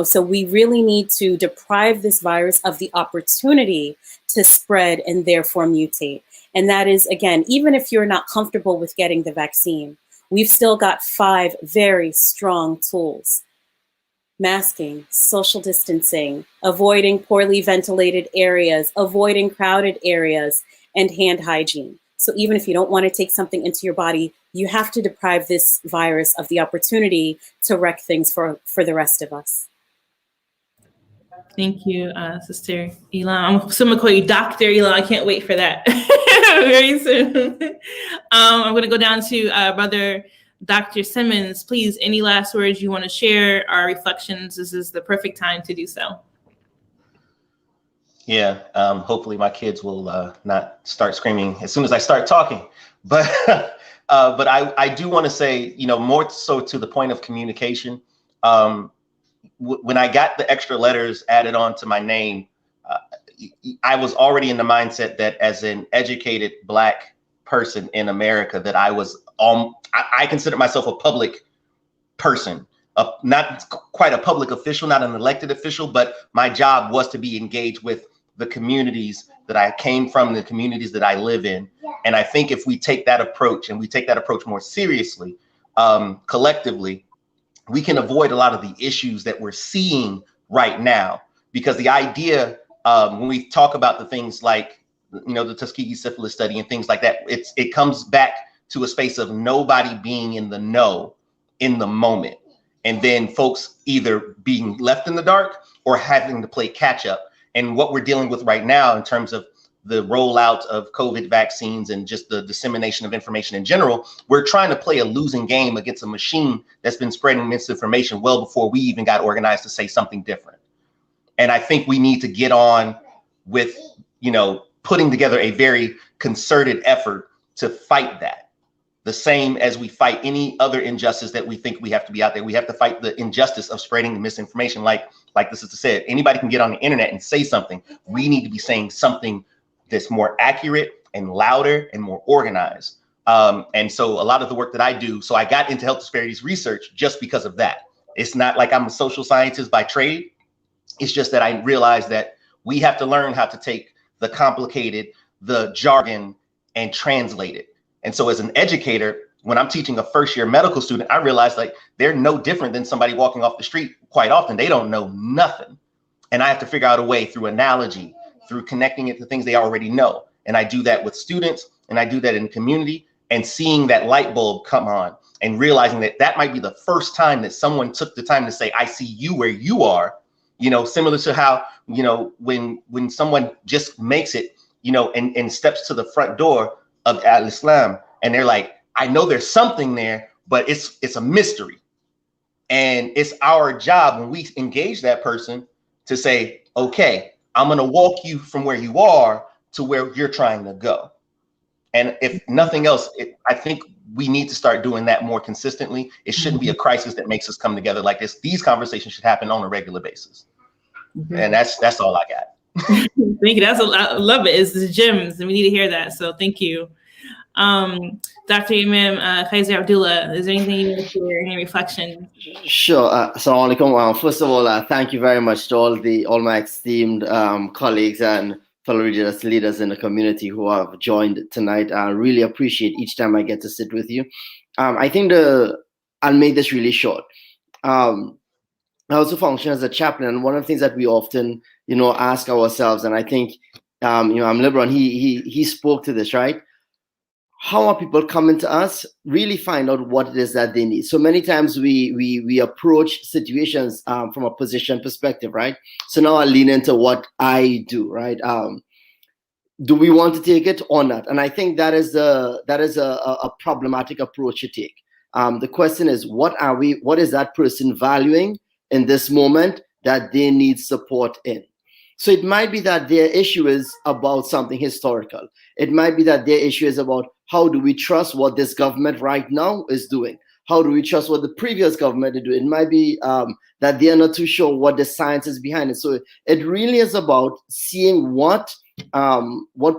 Speaker 4: So we really need to deprive this virus of the opportunity to spread and therefore mutate. And that is, again, even if you're not comfortable with getting the vaccine, we've still got 5 very strong tools: masking, social distancing, avoiding poorly ventilated areas, avoiding crowded areas, and hand hygiene. So even if you don't want to take something into your body, you have to deprive this virus of the opportunity to wreck things for the rest of us.
Speaker 2: Thank you, Sister Elam. I'm going to call you Dr. Elam. I can't wait for that very soon. I'm going to go down to Brother Dr. Simmons. Please, any last words you want to share or reflections? This is the perfect time to do so.
Speaker 6: Yeah, hopefully my kids will not start screaming as soon as I start talking. But I do want to say, more so to the point of communication. When I got the extra letters added on to my name, I was already in the mindset that as an educated Black person in America, that I consider myself a public person, not quite a public official, not an elected official, but my job was to be engaged with the communities that I came from, the communities that I live in. And I think if we take that approach and we take that approach more seriously, collectively, we can avoid a lot of the issues that we're seeing right now. Because the idea, when we talk about the things like, the Tuskegee syphilis study and things like that, it comes back to a space of nobody being in the know in the moment. And then folks either being left in the dark or having to play catch up. And what we're dealing with right now in terms of the rollout of COVID vaccines and just the dissemination of information in general, we're trying to play a losing game against a machine that's been spreading misinformation well before we even got organized to say something different. And I think we need to get on with, putting together a very concerted effort to fight that. The same as we fight any other injustice that we think we have to be out there. We have to fight the injustice of spreading the misinformation. Like the sister said, anybody can get on the internet and say something. We need to be saying something that's more accurate and louder and more organized. And so a lot of the work that I do, so I got into health disparities research just because of that. It's not like I'm a social scientist by trade. It's just that I realized that we have to learn how to take the complicated, the jargon, and translate it. And so as an educator, when I'm teaching a first year medical student, I realize like they're no different than somebody walking off the street. Quite often, they don't know nothing. And I have to figure out a way through analogy, through connecting it to things they already know. And I do that with students, and I do that in community, and seeing that light bulb come on and realizing that that might be the first time that someone took the time to say, I see you where you are, you know, similar to how, you know, when someone just makes it, you know, and steps to the front door of Al-Islam, and they're like, I know there's something there, but it's a mystery. And it's our job when we engage that person to say, okay, I'm going to walk you from where you are to where you're trying to go. And if nothing else, I think we need to start doing that more consistently. It shouldn't be a crisis that makes us come together like this. These conversations should happen on a regular basis. And that's all I got.
Speaker 2: Thank you. I love it. It's the gems, and we need to hear that. So thank you. Dr. Imam, Kaiser Abdullah, is there anything you want to share, any reflections?
Speaker 5: Sure. Assalamu alaikum. First of all, thank you very much to all my esteemed colleagues and fellow religious leaders in the community who have joined tonight. I really appreciate each time I get to sit with you. I think I'll make this really short. I also function as a chaplain, and one of the things that we often, you know, ask ourselves, and I think, you know, I'm liberal, and he spoke to this, right? How are people coming to us? Really find out what it is that they need. So many times we approach situations from a position perspective, right? So now I lean into what I do, right? Do we want to take it or not? And I think that is a problematic approach to take. The question is, what is that person valuing in this moment that they need support in? So it might be that their issue is about something historical. It might be that their issue is about how do we trust what this government right now is doing? How do we trust what the previous government is doing? It might be that they are not too sure what the science is behind it. So it really is about seeing what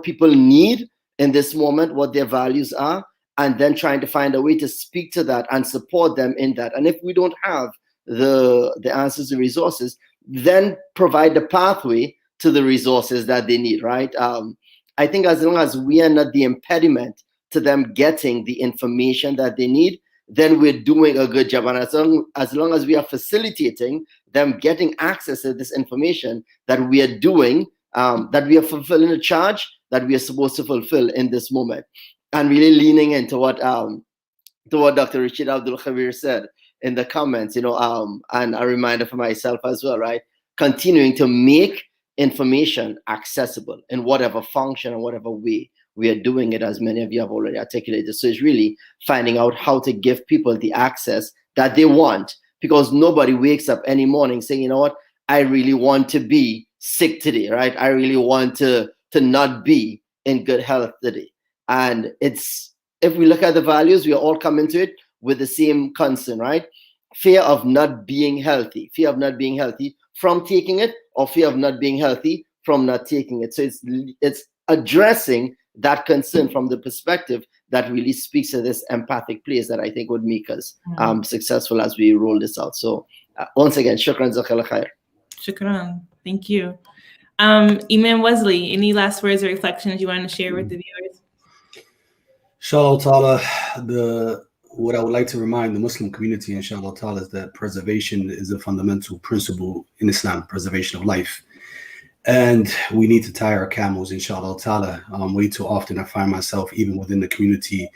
Speaker 5: people need in this moment, what their values are, and then trying to find a way to speak to that and support them in that. And if we don't have the answers, the resources, then provide the pathway to the resources that they need, right? I think as long as we are not the impediment to them getting the information that they need, then we're doing a good job. And as long as we are facilitating them getting access to this information, that we are doing, that we are fulfilling the charge that we are supposed to fulfill in this moment. And really leaning into what Dr. Rashid Abdul Khabir said in the comments, you know, and a reminder for myself as well, right? Continuing to make information accessible in whatever function and whatever way we are doing it, as many of you have already articulated. So it's really finding out how to give people the access that they want, because nobody wakes up any morning saying, you know what, I really want to be sick today, right? I really want to not be in good health today. And it's, if we look at the values, we are all coming to it with the same concern, right? Fear of not being healthy from taking it, or fear of not being healthy from not taking it. So it's addressing that concern from the perspective that really speaks to this empathic place that I think would make us successful as we roll this out. So once again, shukran, jazakallah khair.
Speaker 2: Shukran, thank you. Imam Wesley, any last words or reflections you want to share with the viewers?
Speaker 8: Inshallah ta'ala, what I would like to remind the Muslim community, inshallah ta'ala, is that preservation is a fundamental principle in Islam, preservation of life. And we need to tie our camels, inshallah ta'ala. Way too often I find myself, even within the community,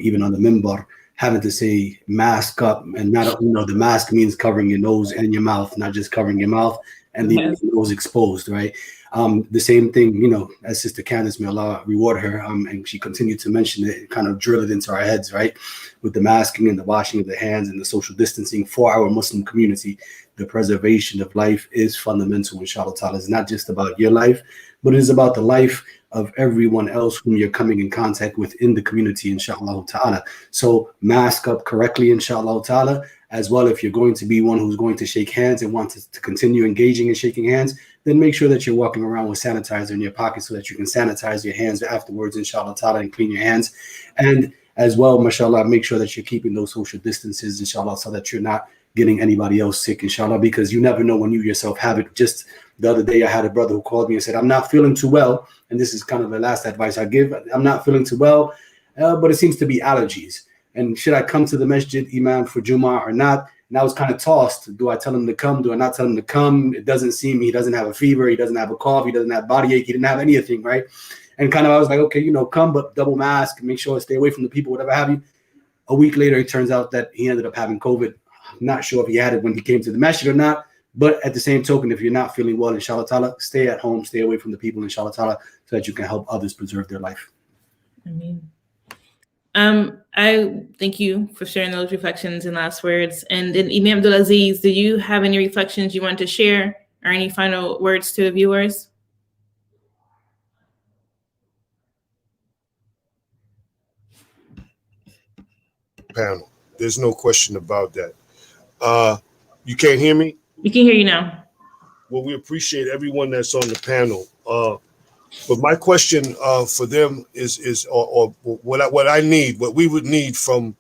Speaker 8: even on the minbar, having to say mask up, and not, you know, the mask means covering your nose and your mouth, not just covering your mouth and leaving your nose exposed, right? The same thing, you know, as Sister Candace, may Allah reward her, and she continued to mention it, kind of drill it into our heads, right? With the masking and the washing of the hands and the social distancing for our Muslim community, the preservation of life is fundamental, inshallah ta'ala. It's not just about your life, but it is about the life of everyone else whom you're coming in contact with in the community, inshallah ta'ala. So mask up correctly, inshallah ta'ala. As well, if you're going to be one who's going to shake hands and want to continue engaging and shaking hands, then make sure that you're walking around with sanitizer in your pocket so that you can sanitize your hands afterwards, inshallah ta'ala, and clean your hands. And as well, mashallah, make sure that you're keeping those social distances, inshallah, so that you're not getting anybody else sick, inshallah, because you never know when you yourself have it. Just the other day, I had a brother who called me and said, I'm not feeling too well. And this is kind of the last advice I give. I'm not feeling too well, but it seems to be allergies. And should I come to the masjid, Imam, for Jummah or not? And I was kind of tossed. Do I tell him to come? Do I not tell him to come? It doesn't seem he doesn't have a fever. He doesn't have a cough. He doesn't have body ache. He didn't have anything, right? And kind of I was like, okay, come, but double mask, make sure I stay away from the people, whatever have you. A week later, it turns out that he ended up having COVID. I'm not sure if he had it when he came to the masjid or not. But at the same token, if you're not feeling well, inshallah ta'ala, stay at home, stay away from the people, inshallah ta'ala, so that you can help others preserve their life.
Speaker 2: I mean, I thank you for sharing those reflections and last words. And then Imam Abdulaziz, do you have any reflections you want to share or any final words to the viewers?
Speaker 9: Panel. There's no question about that. You can't hear me?
Speaker 2: We can hear you now.
Speaker 9: Well, we appreciate everyone that's on the panel. But my question for them is what I need, what we would need from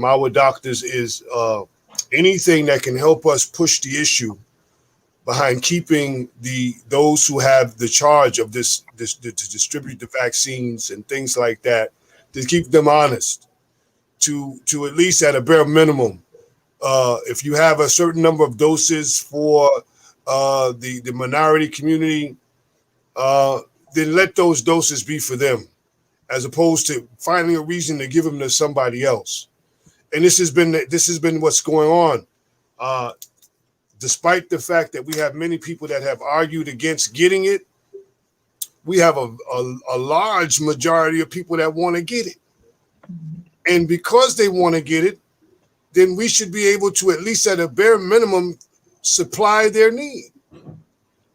Speaker 9: our doctors is anything that can help us push the issue behind keeping those who have the charge of this to distribute the vaccines and things like that, to keep them honest, to at least at a bare minimum. If you have a certain number of doses for the minority community, then let those doses be for them, as opposed to finding a reason to give them to somebody else. And this has been what's going on. Despite the fact that we have many people that have argued against getting it, we have a large majority of people that want to get it. And because they want to get it, then we should be able to, at least at a bare minimum, supply their need.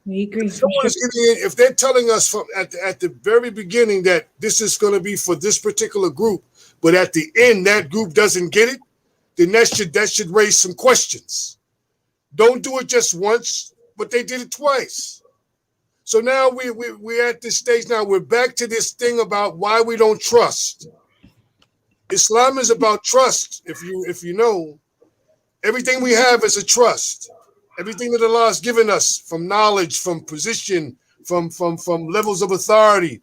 Speaker 2: We agree.
Speaker 9: If they're telling us at the very beginning that this is going to be for this particular group, but at the end that group doesn't get it, then that should raise some questions. Don't do it just once, but they did it twice. So now we're at this stage now. We're back to this thing about why we don't trust. Islam is about trust. If you know, everything we have is a trust. Everything that Allah has given us, from knowledge, from position, from levels of authority,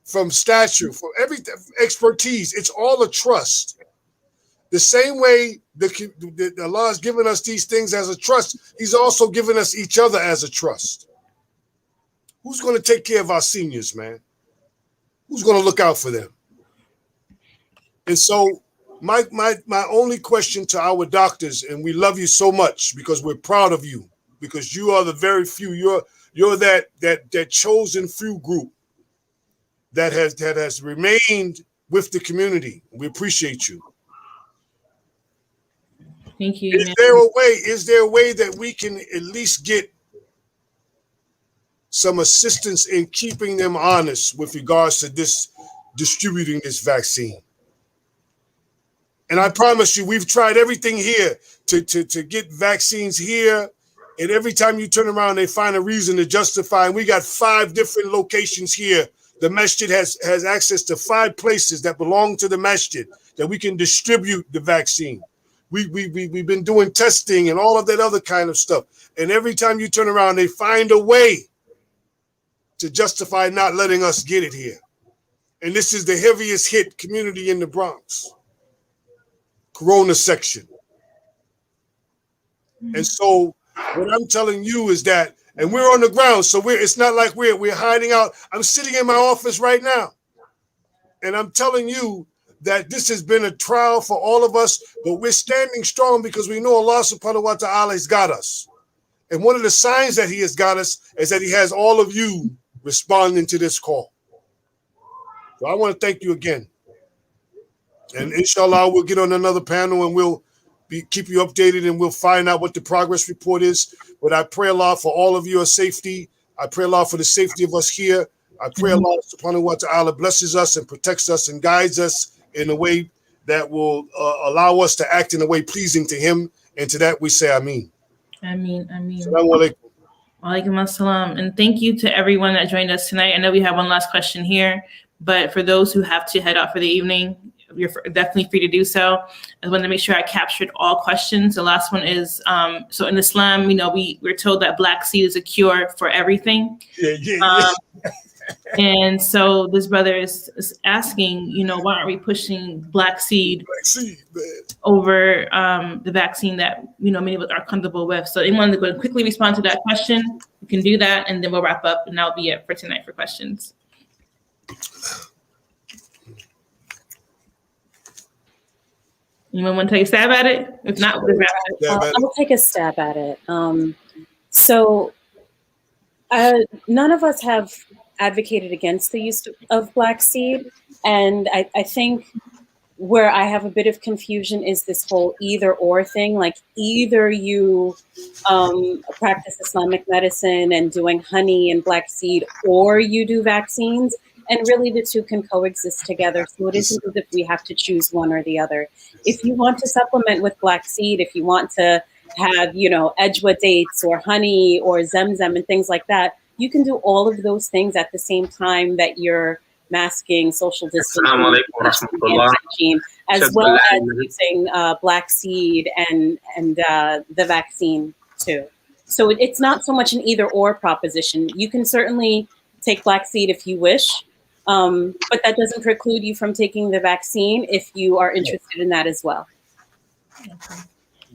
Speaker 9: from stature, from everything, expertise, it's all a trust. The same way that Allah has given us these things as a trust, He's also given us each other as a trust. Who's going to take care of our seniors, man? Who's going to look out for them? And so my only question to our doctors, and we love you so much because we're proud of you, because you are the very few, you're that chosen few group that has remained with the community. We appreciate you.
Speaker 2: Thank you.
Speaker 9: Is there a way that we can at least get some assistance in keeping them honest with regards to distributing this vaccine? And I promise you, we've tried everything here to get vaccines here. And every time you turn around, they find a reason to justify. And we got 5 different locations here. The masjid has access to 5 places that belong to the masjid that we can distribute the vaccine. We've been doing testing and all of that other kind of stuff. And every time you turn around, they find a way to justify not letting us get it here. And this is the heaviest hit community in the Bronx. Corona section. And so what I'm telling you is that, and we're on the ground, so it's not like we're hiding out. I'm sitting in my office right now, and I'm telling you that this has been a trial for all of us, but we're standing strong because we know Allah subhanahu wa ta'ala has got us. And one of the signs that He has got us is that He has all of you responding to this call. So I want to thank you again. And inshallah, we'll get on another panel and we'll keep you updated, and we'll find out what the progress report is. But I pray Allah for all of your safety. I pray Allah for the safety of us here. I pray Allah subhanahu wa ta'ala blesses us and protects us and guides us in a way that will allow us to act in a way pleasing to Him. And to that we say Ameen.
Speaker 2: Ameen. Ameen.
Speaker 9: Assalamu alaikum.
Speaker 2: Walaikum assalam. And thank you to everyone that joined us tonight. I know we have one last question here, but for those who have to head out for the evening, you're definitely free to do so. I wanted to make sure I captured all questions. The last one is, so in Islam, we're told that black seed is a cure for everything. And so this brother is asking, why aren't we pushing black seed over the vaccine that, many of us are comfortable with? So anyone that would quickly respond to that question, you can do that, and then we'll wrap up, and that'll be it for tonight for questions. Anyone want to take a stab at it? If not, we'll wrap it.
Speaker 4: I'll take a stab at it. So none of us have advocated against the use of black seed. And I think where I have a bit of confusion is this whole either or thing. Like either you practice Islamic medicine and doing honey and black seed, or you do vaccines. And really the two can coexist together. So it isn't as if we have to choose one or the other. If you want to supplement with black seed, if you want to have, Ejwa dates or honey or Zemzem and things like that, you can do all of those things at the same time that you're masking, social distancing, hygiene, as well as using black seed and the vaccine too. So it's not so much an either or proposition. You can certainly take black seed if you wish, but that doesn't preclude you from taking the vaccine if you are interested in that as well.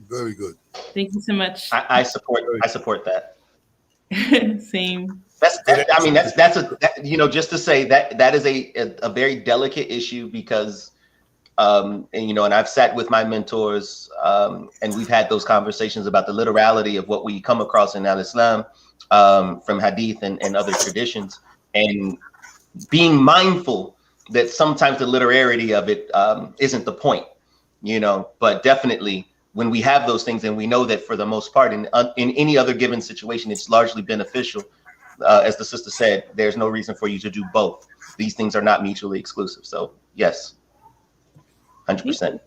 Speaker 9: Very good.
Speaker 2: Thank you so much.
Speaker 6: I support that.
Speaker 2: Same.
Speaker 6: Just to say that is a very delicate issue because, and I've sat with my mentors and we've had those conversations about the literality of what we come across in Al-Islam from Hadith and other traditions, and being mindful that sometimes the literarity of it isn't the point, but definitely when we have those things and we know that for the most part in any other given situation, it's largely beneficial. As the sister said, there's no reason for you to do both. These things are not mutually exclusive. So yes, 100%.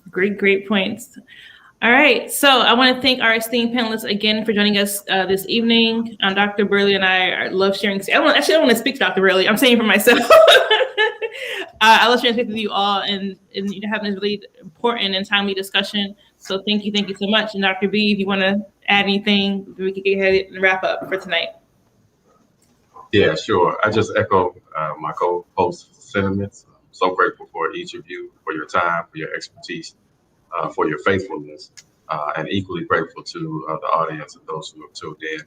Speaker 2: Great points. All right, so I want to thank our esteemed panelists again for joining us this evening. Dr. Burley and I love sharing. I don't want to speak to Dr. Burley. I'm saying for myself. I love sharing space with you all, and having this really important and timely discussion. So thank you so much. And Dr. B, if you want to add anything, we can get ahead and wrap up for tonight.
Speaker 1: Yeah, sure. I just echo my co-host sentiments. I'm so grateful for each of you, for your time, for your expertise, for your faithfulness, and equally grateful to the audience and those who have tuned in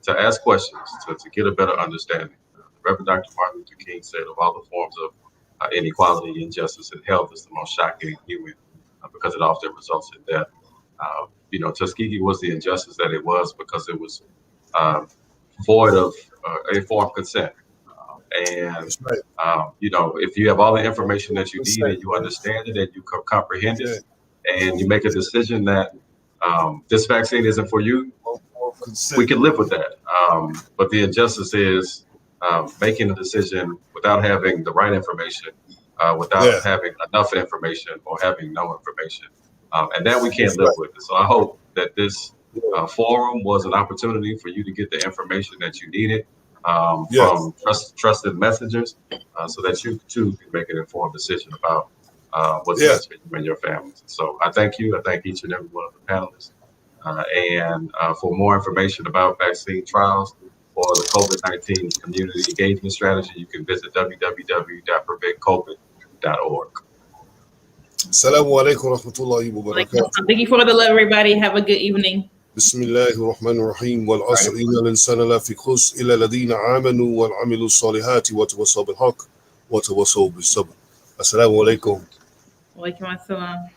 Speaker 1: to ask questions, to get a better understanding. Reverend Dr. Martin Luther King said of all the forms of inequality, injustice, and health is the most shocking and human because it often results in death. Tuskegee was the injustice that it was because it was void of informed consent. If you have all the information that you need and you understand it and you comprehend it and you make a decision that this vaccine isn't for you, we can live with that. But the injustice is making a decision without having the right information, without having enough information or having no information. And that we can't live with. So I hope that this forum was an opportunity for you to get the information that you needed from trusted messengers so that you too can make an informed decision about what's best for you and your families. So I thank you. I thank each and every one of the panelists. And for more information about vaccine trials or the COVID-19 community engagement strategy, you can visit www.preventcovid.org.
Speaker 9: Assalamu alaikum wa rahmatullahi wa barakatuh.
Speaker 2: Thank you for the love, everybody. Have a good evening.
Speaker 9: بسم الله الرحمن الرحيم والعصر إن الإنسان لفي خسر إلا الذين آمنوا وعملوا الصالحات وتواصوا بالحق وتواصوا بالصبر. السلام عليكم.
Speaker 2: وعليكم السلام.